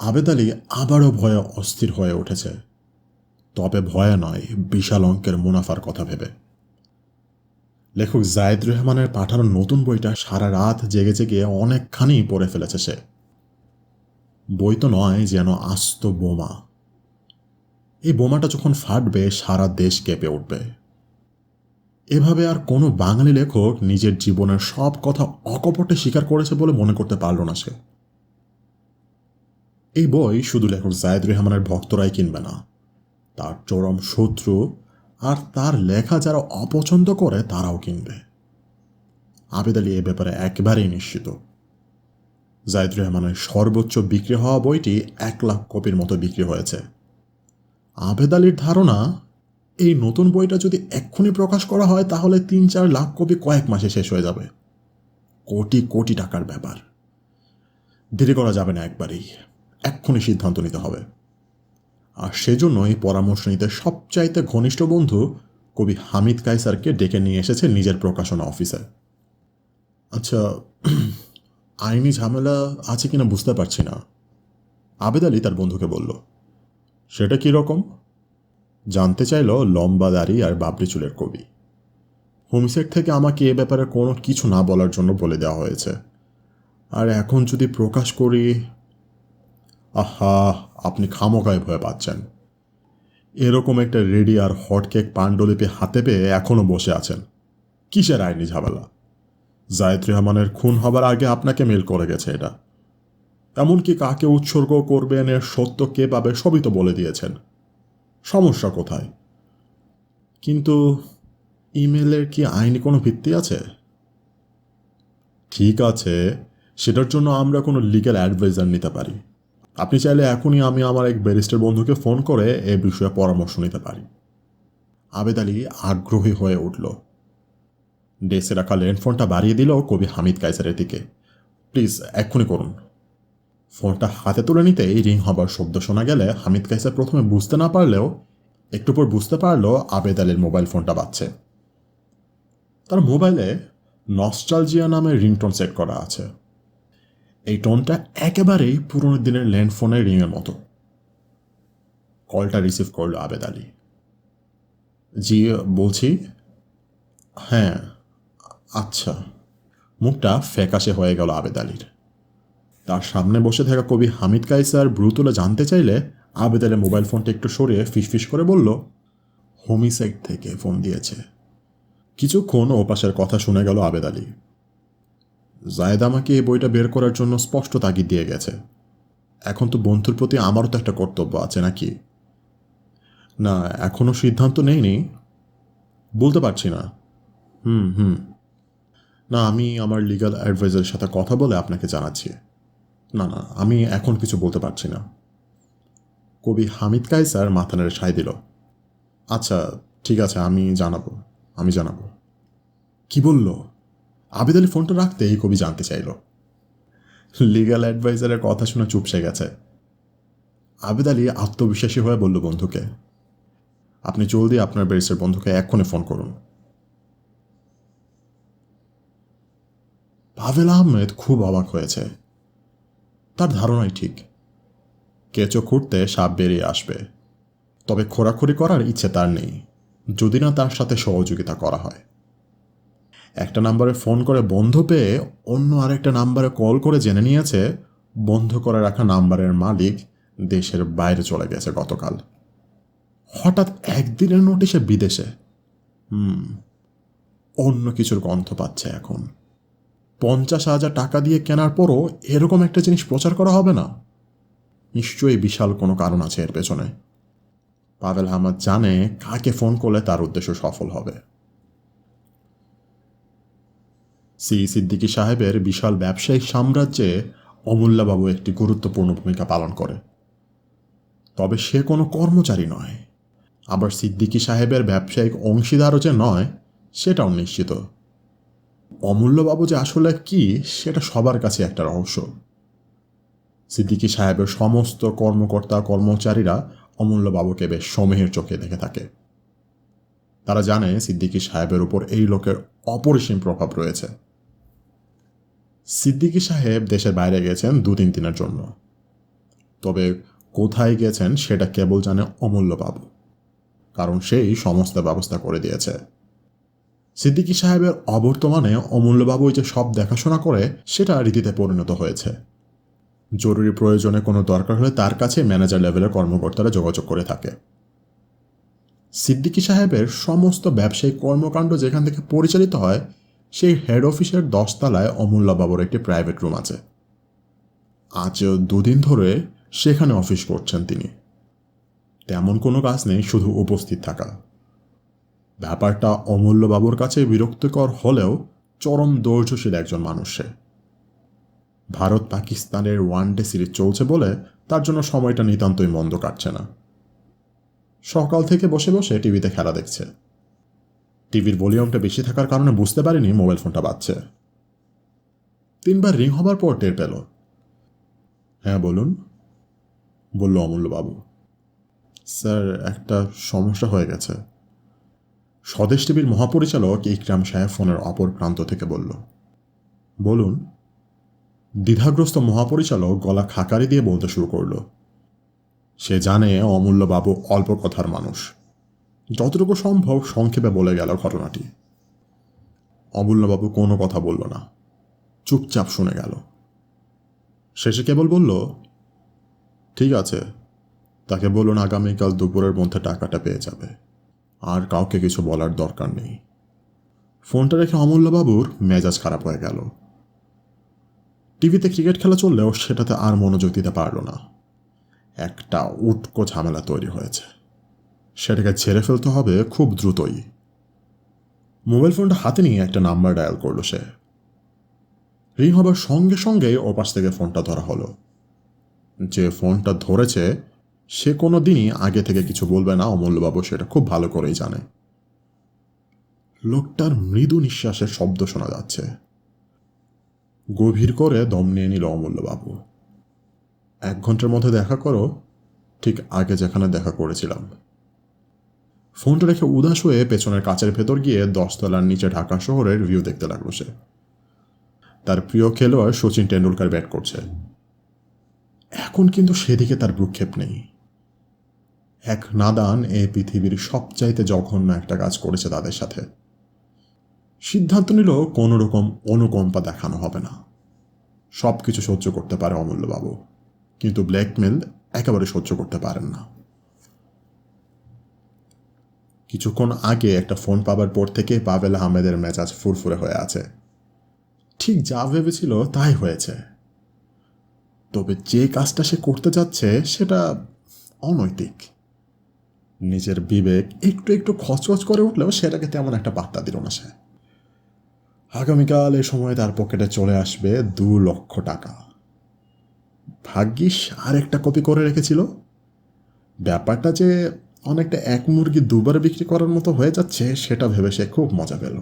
আবেদ আলী আবারও ভয়ে অস্থির হয়ে উঠেছে, তবে ভয়ে নয়, বিশাল অঙ্কের মুনাফার কথা ভেবে। লেখক জায়েদ রহমানের পাঠানো নতুন বইটা সারা রাত জেগে জেগে অনেকখানি পড়ে ফেলেছে সে। বই তো নয়, যেন আস্ত বোমা। এই বোমাটা যখন ফাটবে সারা দেশ কেঁপে উঠবে। এভাবে আর কোনো বাঙালি লেখক নিজের জীবনের সব কথা অকপটে স্বীকার করেছে বলে মনে করতে পারল না সে। এই বই শুধু লেখক জায়েদ রহমানের ভক্তরাই কিনবে না, তার চরম শত্রু আর তার লেখা যারা অপছন্দ করে তারাও কিনবে। আবেদ আলী এ ব্যাপারে একেবারেই নিশ্চিত। জায়েদ রহমানের সর্বোচ্চ বিক্রি হওয়া বইটি 1 লাখ কপির মতো বিক্রি হয়েছে। আবেদ আলীর ধারণা, এই নতুন বইটা যদি এক্ষুনি প্রকাশ করা হয় তাহলে 3-4 লাখ কপি কয়েক মাসে শেষ হয়ে যাবে। কোটি কোটি টাকার ব্যাপার। দেরি করা যাবে না, একবারেই এক্ষুনি সিদ্ধান্ত নিতে হবে। আর সেজন্যই পরামর্শ নিতে সবচাইতে ঘনিষ্ঠ বন্ধু কবি হামিদ কায়সারকে ডেকে নিয়ে এসেছে নিজের প্রকাশনা অফিসে। আচ্ছা, আইনি ঝামেলা আছে কিনা বুঝতে পারছি না, আবেদ আলী তার বন্ধুকে বলল। সেটা কি রকম? জানতে চাইল লম্বা দাড়ি আর বাবরি চুলের কবি। হোমসেট থেকে আমাকে এ ব্যাপারে কোনো কিছু না বলার জন্য বলে দেওয়া হয়েছে। আর এখন যদি প্রকাশ করি। আহা, আপনি খামোকায় ভয় পাচ্ছেন। এরকম একটা রেডি আর হটকেক পাণ্ডুলিপি হাতে পেয়ে এখনও বসে আছেন। কিসের আইনি ঝামেলা? জায়েদ রহমানের খুন হবার আগে আপনাকে মেল করে গেছে এটা। এমনকি কাকে উৎসর্গ করবেন, এর সত্য কে পাবে সবই তো বলে দিয়েছেন। সমস্যা কোথায়? কিন্তু ইমেলের কি আইনি কোনো ভিত্তি আছে? ঠিক আছে, সেটার জন্য আমরা কোনো লিগ্যাল অ্যাডভাইজার নিতে পারি। আপনি চাইলে এখনই আমি আমার এক ব্যারিস্টার বন্ধুকে ফোন করে এ বিষয়ে পরামর্শ নিতে পারি। আবেদ আলী আগ্রহী হয়ে উঠল। ডেস্কে রাখা ল্যান্ডফোনটা বাড়িয়ে দিল কবি হামিদ কায়সারের দিকে। প্লিজ এক্ষুনি করুন। ফোনটা হাতে তুলে নিতেই রিং হবার শব্দ শোনা গেলে হামিদ কায়সার প্রথমে বুঝতে না পারলেও একটু পর বুঝতে পারল আবেদ আলীর মোবাইল ফোনটা বাজছে। তার মোবাইলে নস্টালজিয়া নামের রিংটোন সেট করা আছে। এই টোনটা একেবারেই পুরনো দিনের ল্যান্ডফোনের রিংয়ের মতো। কলটা রিসিভ করল আবেদ আলী। জি বলছি। হ্যাঁ আচ্ছা। মুখটা ফ্যাকাশে হয়ে গেল আবেদ আলীর। তার সামনে বসে থাকা কবি হামিদ কায়সার ব্রু তুলে জানতে চাইলে আবেদ আলী মোবাইল ফোনটা একটু সরিয়ে ফিসফিস করে বলল, হোমিসাইড থেকে ফোন দিয়েছে। কিছুক্ষণ ওপাশের কথা শুনে গেল আবেদ আলী। জায়েদ আমাকে এই বইটা বের করার জন্য স্পষ্ট তাগিদ দিয়ে গেছে। এখন তো বন্ধুর প্রতি আমারও তো একটা কর্তব্য আছে নাকি? না, এখনও সিদ্ধান্ত নেইনি। বলতে পারছি না। হুম। না, আমি আমার লিগ্যাল অ্যাডভাইজারের সাথে কথা বলে আপনাকে জানাচ্ছি। না, আমি এখন কিছু বলতে পারছি না। কবি হামিদ কায়সার মাথা নেড়ে সায় দিল। আচ্ছা ঠিক আছে, আমি জানাবো। কি বলল? আবেদ আলী ফোনটা রাখতেই কবি জানতে চাইল। লিগ্যাল অ্যাডভাইজারের কথা শুনে চুপসে গেছে। আবেদ আলী আত্মবিশ্বাসী হয়ে বলল বন্ধুকে, আপনি জলদি আপনার ব্যারিস্টার বন্ধুকে এক্ষুনি ফোন করুন। পাভেল আহমেদ খুব অবাক হয়েছে। তার ধারণাই ঠিক, কেঁচো খুঁড়তে সাপ বেরিয়ে আসবে। তবে খোরাখুরি করার ইচ্ছে তার নেই, যদি না তার সাথে সহযোগিতা করা হয়। একটা নাম্বারে ফোন করে বন্ধ পেয়ে অন্য আরেকটা নাম্বারে কল করে জেনে নিয়েছে বন্ধ করে রাখা নাম্বারের মালিক দেশের বাইরে চলে গেছে গতকাল। হঠাৎ একদিনের নোটিশে বিদেশে। অন্য কিছুর গন্ধ পাচ্ছে এখন। 50,000 টাকা দিয়ে কেনার পরও এরকম একটা জিনিস প্রচার করা হবে না। নিশ্চয়ই বিশাল কোনো কারণ আছে এর পেছনে। পাভেল আহমেদ জানে কাকে ফোন করলে তার উদ্দেশ্য সফল হবে। সিদ্দিকী সাহেবের বিশাল ব্যবসায়িক সাম্রাজ্যে অমূল্যবাবু একটি গুরুত্বপূর্ণ ভূমিকা পালন করে। তবে সে কোনো কর্মচারী নয়। আবার সিদ্দিকী সাহেবের ব্যবসায়িক অংশীদারও যে নয় সেটাও নিশ্চিত। অমূল্যবাবু যে আসলে কি সেটা সবার কাছে একটা রহস্য। সিদ্দিকী সাহেবের সমস্ত কর্মচারীরা অমূল্যবাবুকে বেশ সমীহের চোখে দেখে থাকে। তারা জানে সিদ্দিকী সাহেবের উপর এই লোকের অপরিসীম প্রভাব রয়েছে। সিদ্দিকী সাহেব দেশের বাইরে গেছেন 2-3 দিনের জন্য। তবে কোথায় গেছেন সেটা কেবল জানে অমূল্যবাবু, কারণ সেই সমস্ত ব্যবস্থা করে দিয়েছে। সিদ্দিকী সাহেবের অবর্তমানে অমূল্যবাবু যে সব দেখাশোনা করে সেটা রীতিতে পরিণত হয়েছে। জরুরি প্রয়োজনে কোনো দরকার হলে তার কাছে ম্যানেজার লেভেলের কর্মকর্তারা যোগাযোগ করে থাকে। সিদ্দিকী সাহেবের সমস্ত ব্যবসায়িক কর্মকাণ্ড যেখান থেকে পরিচালিত হয় সেই হেড অফিসের 10 তলায় অমূল্যবাবুর একটি প্রাইভেট রুম আছে। আজ 2 দিন ধরে সেখানে অফিস করছেন তিনি। তেমন কোনো কাজ নেই, শুধু উপস্থিত থাকা। ব্যাপারটা অমূল্যবাবুর কাছে বিরক্তিকর হলেও চরম ধৈর্যশীল একজন মানুষ সে। ভারত পাকিস্তানের ওয়ানডে সিরিজ চলছে বলে তার জন্য সময়টা নিতান্তই মন্দ কাটছে না। সকাল থেকে বসে বসে টিভিতে খেলা দেখছে। টিভির ভলিউমটা বেশি থাকার কারণে বুঝতে পারিনি মোবাইল ফোনটা বাজছে। 3 বার রিং হবার পর টের পেল। হ্যাঁ বলুন, বলল অমূল্যবাবু। স্যার, একটা সমস্যা হয়ে গেছে। স্বদেশ টিভির মহাপরিচালক ইকরাম সাহেব ফোনের অপর প্রান্ত থেকে বলল। বলুন। দ্বিধাগ্রস্ত মহাপরিচালক গলা খাকারি দিয়ে বলতে শুরু করল। সে জানে অমূল্যবাবু অল্প কথার মানুষ। যতটুকু সম্ভব সংক্ষেপে বলে গেল ঘটনাটি। অমূল্যবাবু কোনো কথা বলল না, চুপচাপ শুনে গেল। শেষে কেবল বলল, ঠিক আছে, তাকে বলুন আগামীকাল দুপুরের মধ্যে টাকাটা পেয়ে যাবে। আর কাউকে কিছু বলার দরকার নেই। ফোনটা রেখে অমূল্যবাবুর মেজাজ খারাপ হয়ে গেল। টিভিতে ক্রিকেট খেলা চললেও সেটাতে আর মনোযোগ দিতে পারল না। একটা উটকো ঝামেলা তৈরি হয়েছে, সেটাকে ছেড়ে ফেলতে হবে খুব দ্রুতই। মোবাইল ফোনটা হাতে নিয়ে একটা নাম্বার ডায়াল করল সে। রিং হবার সঙ্গে সঙ্গেই ওপাশ থেকে ফোনটা ধরা হলো। যে ফোনটা ধরেছে সে কোনো দিনই আগে থেকে কিছু বলবে না, অমূল্যবাবু সেটা খুব ভালো করেই জানে। লোকটার মৃদু নিঃশ্বাসের শব্দ শোনা যাচ্ছে। গভীর করে দম নিয়ে নিল অমূল্যবাবু। 1 ঘন্টার মধ্যে দেখা করো, ঠিক আগে যেখানে দেখা করেছিলাম। ফোনটা রেখে উদাস হয়ে পেছনের কাচের ভেতর গিয়ে 10 তলার নিচে ঢাকা শহরের ভিউ দেখতে লাগলো সে। তার প্রিয় খেলোয়াড় শচীন টেন্ডুলকার ব্যাট করছে। এখন কিন্তু সেদিকে তার ভ্রুক্ষেপ নেই। এক নাদান এই পৃথিবীর সবচাইতে জঘন্য একটা কাজ করেছে তাদের সাথে। সিদ্ধান্ত নিল কোনো রকম অনুকম্পা দেখানো হবে না। সব কিছু সহ্য করতে পারে অমূল্যবাবু, কিন্তু ব্ল্যাকমেল একেবারে সহ্য করতে পারেন না। কিছুক্ষণ আগে একটা ফোন পাবার পর থেকে পাভেল আহমেদের মেজাজ ফুরফুরে হয়ে আছে। ঠিক যা ভেবেছিল তাই হয়েছে। তবে যে কাজটা সে করতে যাচ্ছে সেটা অনৈতিক। নিজের বিবেক একটু একটু খচখচ করে উঠলেও সেটাকে তেমন একটা পাত্তা দিল না সে। আগামীকাল এ সময় তার পকেটে চলে আসবে 2 লক্ষ টাকা। ভাগ্যিস আর একটা কপি করে রেখেছিল। ব্যাপারটা যে অনেকটা এক মুরগি দুবার বিক্রি করার মতো হয়ে যাচ্ছে সেটা ভেবে সে খুব মজা পেল।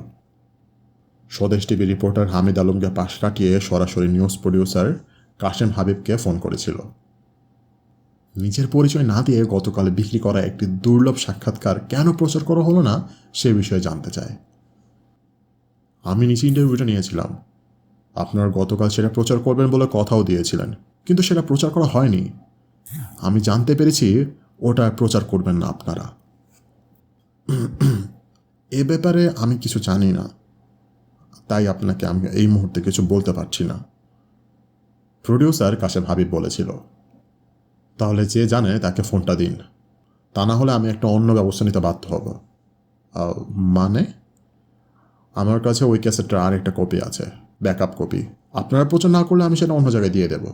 স্বদেশ টিভি রিপোর্টার হামিদ আলমকে পাশ কাটিয়ে সরাসরি নিউজ প্রডিউসার কাশেম হাবিবকে ফোন করেছিল। নিজের পরিচয় না দিয়ে গতকাল বিক্রি করা একটি দুর্লভ সাক্ষাৎকার কেন প্রচার করা হলো না সে বিষয়ে জানতে চায়। আমি নিচে ইন্টারভিউটা নিয়েছিলাম। আপনার গতকাল সেটা প্রচার করবেন বলে কথাও দিয়েছিলেন, কিন্তু সেটা প্রচার করা হয়নি। আমি জানতে পেরেছি ওটা প্রচার করবেন না আপনারা। এ ব্যাপারে আমি কিছু জানি না, তাই আপনাকে আমি এই মুহূর্তে কিছু বলতে পারছি না, প্রডিউসার কাশেম হাবিব বলেছিল। তাহলে যে জানে তাকে ফোনটা দিন, তা না হলে আমি একটা অন্য ব্যবস্থা নিতে বাধ্য হব। মানে? আমার কাছে ওই ক্যাসেটটার আর একটা কপি আছে, ব্যাকআপ কপি। আপনারা প্রচার না করলে আমি সেটা অন্য জায়গায় দিয়ে দেব।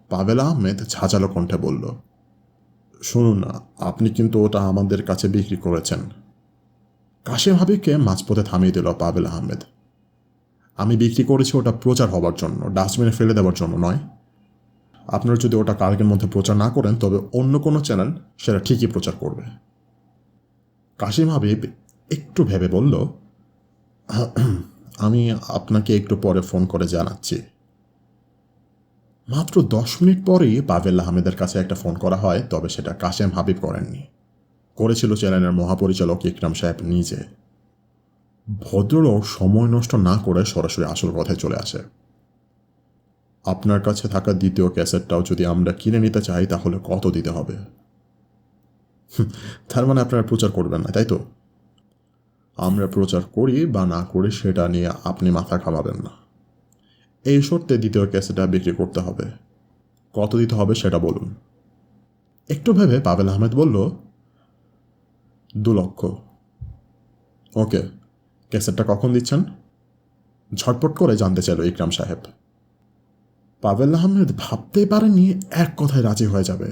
পাভেল আহমেদ ঝাঁঝালো কণ্ঠে বলল, শুনুন না, আপনি কিন্তু ওটা আমাদের কাছে বিক্রি করেছেন। কাশেম হাবিবকে মাঝপথে থামিয়ে দিল পাভেল আহমেদ। আমি বিক্রি করেছি ওটা প্রচার হবার জন্য, ডাস্টবিনে ফেলে দেওয়ার জন্য নয়। আপনারা যদি ওটা কালকের মধ্যে প্রচার না করেন তবে অন্য কোনো চ্যানেল সেটা ঠিকই প্রচার করবে। কাশেম হাবিব একটু ভেবে বলল, আমি আপনাকে একটু পরে ফোন করে জানাচ্ছি। মাত্র 10 মিনিট পরেই পাভেল আহমেদের কাছে একটা ফোন করা হয়, তবে সেটা কাশেম হাবিব করেননি, করেছিল চ্যানেলের মহাপরিচালক ইকরাম সাহেব নিজে। ভদ্রলোক সময় নষ্ট না করে সরাসরি আসল কথায় চলে আসে। আপনার কাছে থাকা দ্বিতীয় ক্যাসেটটাও যদি আমরা কিনে নিতে চাই তাহলে কত দিতে হবে? তার মানে আপনারা প্রচার করবেন না, তাই তো? আমরা প্রচার করি বা না করি সেটা নিয়ে আপনি মাথা ঘামাবেন না। এই শর্তে দ্বিতীয় ক্যাসেটটা বিক্রি করতে হবে। কত দিতে হবে সেটা বলুন। একটু ভেবে পাভেল আহমেদ বলল, 2 লক্ষ। ওকে, ক্যাসেটটা কখন দিচ্ছেন? ঝটপট করে জানতে চাইল ইকরাম সাহেব। পাভেল আহমেদ ভাবতেই পারেনি এক কথায় রাজি হয়ে যাবে।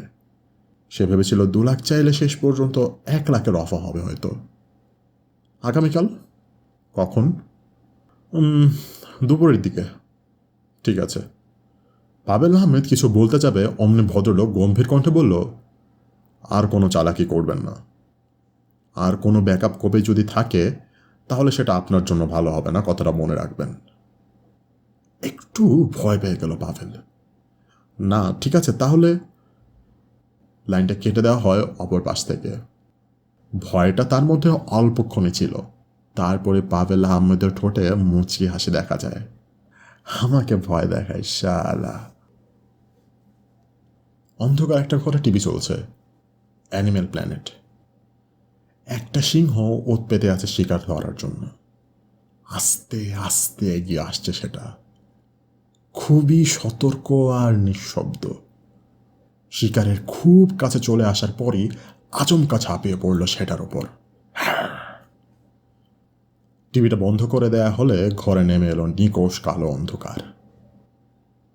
সে ভেবেছিল 2 লাখ চাইলে শেষ পর্যন্ত 1 লাখের অফার হবে হয়তো। আগামীকাল? কখন? দুপুরের দিকে। ঠিক আছে। পাভেল আহমেদ কিছু বলতে যাবে অমনি ভদ্রলোক গম্ভীর কণ্ঠে বলল, আর কোনো চালাকি করবেন না। আর কোনো ব্যাকআপ কপি যদি থাকে তাহলে সেটা আপনার জন্য ভালো হবে না, কথাটা মনে রাখবেন। একটু ভয় পেয়ে গেল পাভেল। না, ঠিক আছে তাহলে। লাইনটা কেটে দেওয়া হয় অপর পাশ থেকে। ভয়টা তার মধ্যে অল্পক্ষণে ছিল। তারপরে পাভেল আহমেদের ঠোঁটে মুচকি হাসি দেখা যায়। আমাকে ভয় দেখায় শালা। অন্ধকার একটা ঘরে টিভি চলছে, অ্যানিম্যাল প্ল্যানেট। একটা সিংহ ওত পেতে আছে শিকার ধরার জন্য। আস্তে আস্তে এগিয়ে আসছে সেটা, খুবই সতর্ক আর নিঃশব্দ। শিকারের খুব কাছে চলে আসার পরই আচমকা ঝাঁপিয়ে পড়ল সেটার ওপর। টিভিটা বন্ধ করে দেয়া হলে ঘরে নেমে এলো নিকোষ কালো অন্ধকার।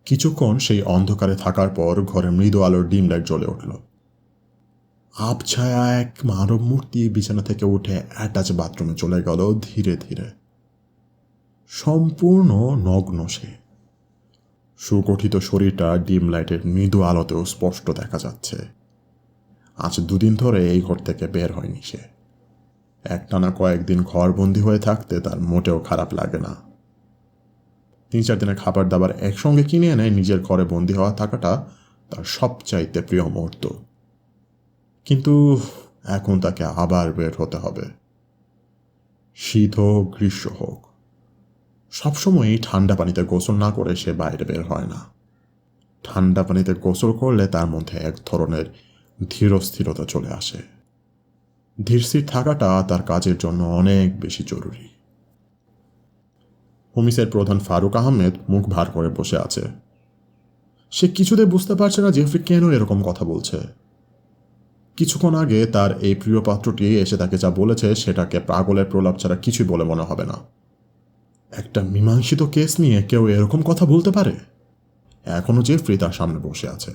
কিছুক্ষণ সেই অন্ধকারে থাকার পর ঘরে মৃদু আলোর ডিম লাইট জ্বলে উঠল। আবছায়া এক মানব মূর্তি বিছানা থেকে উঠে অ্যাটাচ বাথরুমে চলে গেল ধীরে ধীরে। সম্পূর্ণ নগ্ন সে। সুগঠিত শরীরটা ডিম লাইটের মৃদু আলোতেও স্পষ্ট দেখা যাচ্ছে। আজ 2 দিন ধরে এই ঘর থেকে বের হয়নি সে। একটানা কয়েকদিন ঘরবন্দি হয়ে থাকতে তার মোটেও খারাপ লাগে না। 3-4 দিনের খাবার দাবার একসঙ্গে কিনে এনে নিজের ঘরে বন্দি হওয়া থাকাটা তার সবচাইতে প্রিয় মুহূর্ত। কিন্তু এখন তাকে আবার বের হতে হবে, শীত হোক গ্রীষ্ম হোক। সবসময়ই ঠান্ডা পানিতে গোসল না করে সে বাইরে বের হয় না। ঠান্ডা পানিতে গোসল করলে তার মধ্যে এক ধরনের ধীরস্থিরতা চলে আসে। ধীরস্থির থাকাটা তার কাজের জন্য অনেক বেশি জরুরি। হোমিসের প্রধান ফারুক আহমেদ মুখ ভার করে বসে আছে। সে কিছুতে বুঝতে পারছে না জেফরি কেন এরকম কথা বলছে। কিছুক্ষণ আগে তার এই প্রিয় পাত্রটি এসে তাকে যা বলেছে সেটাকে পাগলের প্রলাপ ছাড়া কিছুই বলে মনে হবে না। একটা মীমাংসিত কেস নিয়ে কেউ এরকম কথা বলতে পারে? এখনো জেফরি তার সামনে বসে আছে।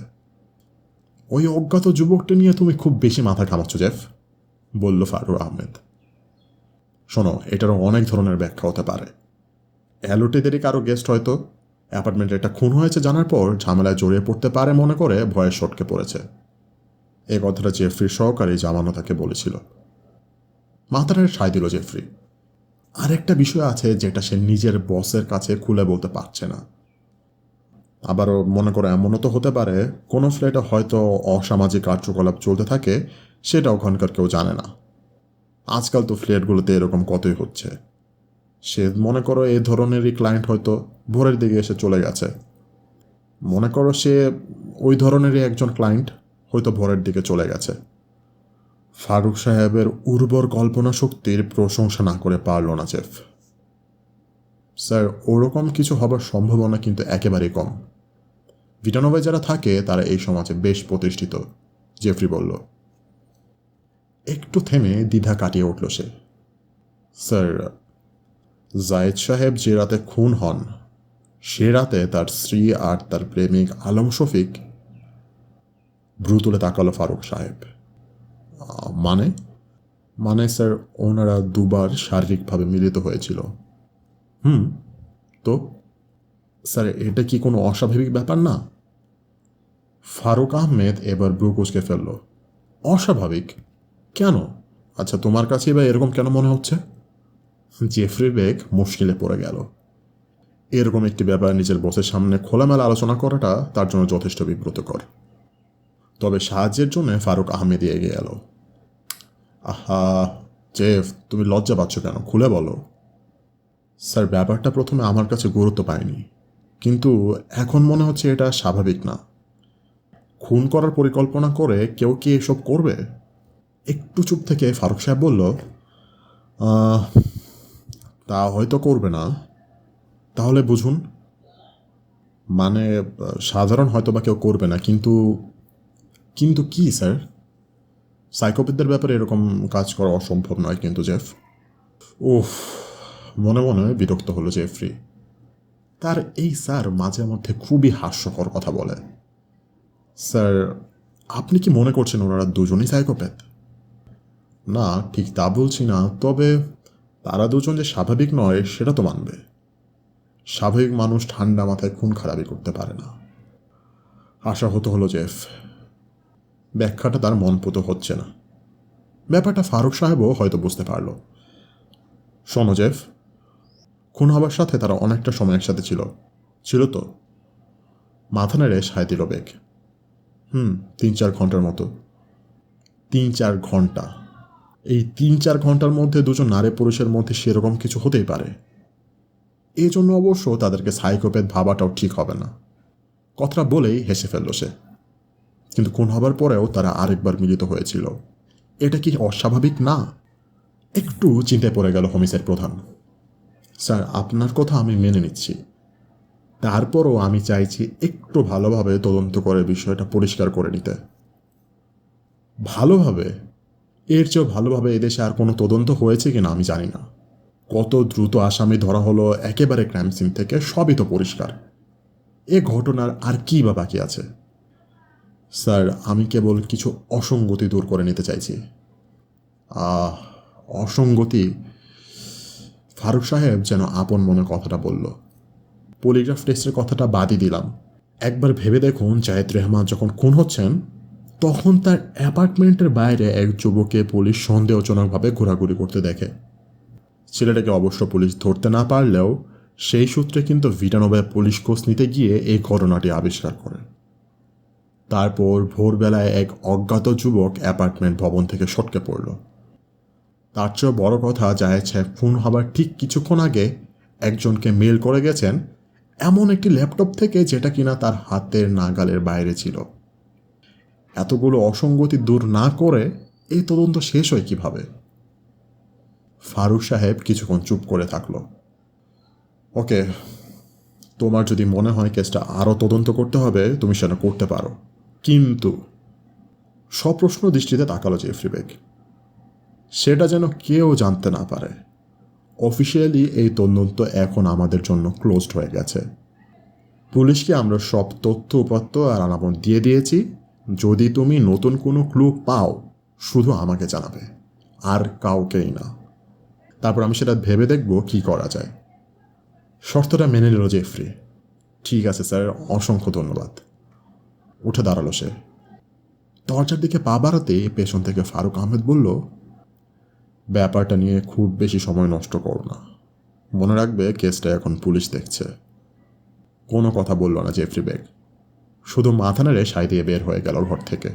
ওই অজ্ঞাত যুবকটা নিয়ে তুমি খুব বেশি মাথা ঘামাচ্ছ জেফ, বলল ফারুক আহমেদ। শোনো, এটারও অনেক ধরনের ব্যাখ্যা হতে পারে। অ্যালোটেদেরই কারো গেস্ট হয়তো অ্যাপার্টমেন্টে একটা খুন হয়েছে জানার পর ঝামেলায় জড়িয়ে পড়তে পারে মনে করে ভয়ে সটকে পড়েছে। এই কথাটা জেফরির সহকারী জামানো তাকে বলেছিল। মাথাটা ঠাঁই দিল জেফরি। আরেকটা বিষয় আছে যেটা সে নিজের বসের কাছে খুলে বলতে পারছে না। আবারও মনে করে এমনও তো হতে পারে কোনো ফ্ল্যাটে হয়তো অসামাজিক কার্যকলাপ চলতে থাকে, সেটা ওখানকার কেউ জানে না। আজকাল তো ফ্ল্যাটগুলোতে এরকম কতই হচ্ছে। সে মনে করো এই ধরনেরই ক্লায়েন্ট হয়তো ভোরের দিকে এসে চলে গেছে। মনে করো সে ওই ধরনেরই একজন ক্লায়েন্ট হয়তো ভোরের দিকে চলে গেছে। ফারুক সাহেবের উর্বর কল্পনা শক্তির প্রশংসা না করে পারল না জেফ। স্যার, ওরকম কিছু হবার সম্ভাবনা কিন্তু একেবারেই কম। ভিটানোভায় যারা থাকে তারা এই সমাজে বেশ প্রতিষ্ঠিত, জেফরি বলল। একটু থেমে দ্বিধা কাটিয়ে উঠল সে। স্যার, জায়েদ সাহেব যে রাতে খুন হন সে রাতে তার স্ত্রী আর তার প্রেমিক আলম শফিক। ভ্রু তুলে তাকালো ফারুক সাহেব। মানে? মানে স্যার, ওনারা দুবার শারীরিকভাবে মিলিত হয়েছিল। তো স্যার, এটা কি কোনো অস্বাভাবিক ব্যাপার না? ফারুক আহমেদ এবার ভ্রু কুঁচকে ফেলল। অস্বাভাবিক কেন? আচ্ছা, তোমার কাছেই বা এরকম কেন মনে হচ্ছে? জেফরি বেগ মুশকিলে পড়ে গেল। এরকম একটি ব্যাপার নিজের বসের সামনে খোলামেলা আলোচনা করাটা তার জন্য যথেষ্ট বিব্রতকর। তবে সাহায্যের জন্য ফারুক আহমেদ এগিয়ে এলো। আহা জেফ, তুমি লজ্জা পাচ্ছ কেন? খুলে বলো। স্যার, ব্যাপারটা প্রথমে আমার কাছে গুরুত্ব পায়নি, কিন্তু এখন মনে হচ্ছে এটা স্বাভাবিক না। খুন করার পরিকল্পনা করে কেউ কি এসব করবে? একটু চুপ থেকে ফারুক সাহেব বলল, তা হয়তো করবে না। তাহলে বুঝুন। মানে সাধারণ হয়তো বা কেউ করবে না, কিন্তু কিন্তু কি স্যার? সাইকোপ্যাথদের ব্যাপারে এরকম কাজ করা অসম্ভব নয় কিন্তু জেফ। উফ, মনে মনে বিরক্ত হলো জেফরি। তার এই স্যার মাঝে মধ্যে খুবই হাস্যকর কথা বলে। স্যার, আপনি কি মনে করছেন ওনারা দুজনই সাইকোপ্যাথ? না, ঠিক তা বলছি না, তবে তারা দুজন যে স্বাভাবিক নয় সেটা তো মানবে। স্বাভাবিক মানুষ ঠান্ডা মাথায় খুন খারাপি করতে পারে না। আশা হলো জেফ। ব্যাখ্যাটা তার মনপুত হচ্ছে না। ব্যাপারটা ফারুক সাহেবও হয়তো বুঝতে পারল। শোনো জেফ, খুন হবার সাথে তারা অনেকটা সময় একসাথে ছিল তো? মাথা নেড়ে সায় দিল বেগ। 3-4 ঘন্টার মতো। 3-4 ঘন্টা? এই 3-4 ঘন্টার মধ্যে দুজন নারী পুরুষের মধ্যে সেরকম কিছু হতেই পারে। এই জন্য অবশ্য তাদেরকে সাইকোপ্যাথ ভাবাটাও ঠিক হবে না। কথাটা বলেই হেসে ফেলল সে। কিন্তু খুন হবার পরেও তারা আরেকবার মিলিত হয়েছিল। এটা কি অস্বাভাবিক না? একটু চিন্তায় পড়ে গেল হোমিসের প্রধান। স্যার, আপনার কথা আমি মেনে নিচ্ছি, তারপরও আমি চাইছি একটু ভালোভাবে তদন্ত করে বিষয়টা পরিষ্কার করে নিতে। ভালোভাবে? এর চেয়েও ভালোভাবে এদেশে আর কোনো তদন্ত হয়েছে কিনা আমি জানি না। কত দ্রুত আসামি ধরা হলো একেবারে ক্রাইম সিন থেকে, সবই তো পরিষ্কার। এ ঘটনার আর কি বা বাকি আছে? স্যার, আমি কেবল কিছু অসঙ্গতি দূর করে নিতে চাইছি। অসঙ্গতি? ফারুক সাহেব যেন আপন মনে কথাটা বলল। পলিগ্রাফ টেস্টের কথাটা বাদই দিলাম। একবার ভেবে দেখুন, জায়েদ রেহমান যখন খুন হচ্ছেন তখন তার অ্যাপার্টমেন্টের বাইরে এক যুবককে পুলিশ সন্দেহজনকভাবে ঘোরাঘুরি করতে দেখে। ছেলেটাকে অবশ্য পুলিশ ধরতে না পারলেও সেই সূত্রে কিন্তু ভিটানোভায় পুলিশ খোঁজ নিতে গিয়ে এই ঘটনাটি আবিষ্কার করে। তারপর ভোরবেলায় এক অজ্ঞাত যুবক অ্যাপার্টমেন্ট ভবন থেকে সটকে পড়ল। তার চেয়েও বড় কথা, জায়েদ সাহেব খুন হবার ঠিক কিছুক্ষণ আগে একজনকে মেল করে গেছেন এমন একটি ল্যাপটপ থেকে যেটা কিনা তার হাতের নাগালের বাইরে ছিল। এতগুলো অসঙ্গতি দূর না করে এই তদন্ত শেষ হয় কিভাবে? ফারুক সাহেব কিছুক্ষণ চুপ করে থাকল। ওকে, তোমার যদি মনে হয় কেসটা আরও তদন্ত করতে হবে তুমি সেটা করতে পারো, কিন্তু সপ্রশ্ন দৃষ্টিতে তাকালো জেফরি বেগ। সেটা যেন কেউ জানতে না পারে। অফিসিয়ালি এই তদন্ত এখন আমাদের জন্য ক্লোজড হয়ে গেছে। পুলিশকে আমরা সব তথ্য উপাত্ত আর আলামত দিয়ে দিয়েছি। যদি তুমি নতুন কোনো ক্লু পাও শুধু আমাকে জানাবে, আর কাউকেই না। তারপর আমি সেটা ভেবে দেখব কি করা যায়। শর্তটা মেনে নিল জেফরি। ঠিক আছে স্যার, অসংখ্য ধন্যবাদ। উঠে দাঁড়ালো সে। দরজার দিকে পা বাড়াতেই পেছন থেকে ফারুক আহমেদ বলল, ব্যাপারটা নিয়ে খুব বেশি সময় নষ্ট করো না। মনে রাখবে কেসটা এখন পুলিশ দেখছে। কোনো কথা বলল না জেফরি বেগ, শুধু মাথা নেড়ে সাই দিয়ে বের হয়ে গেল ঘর থেকে।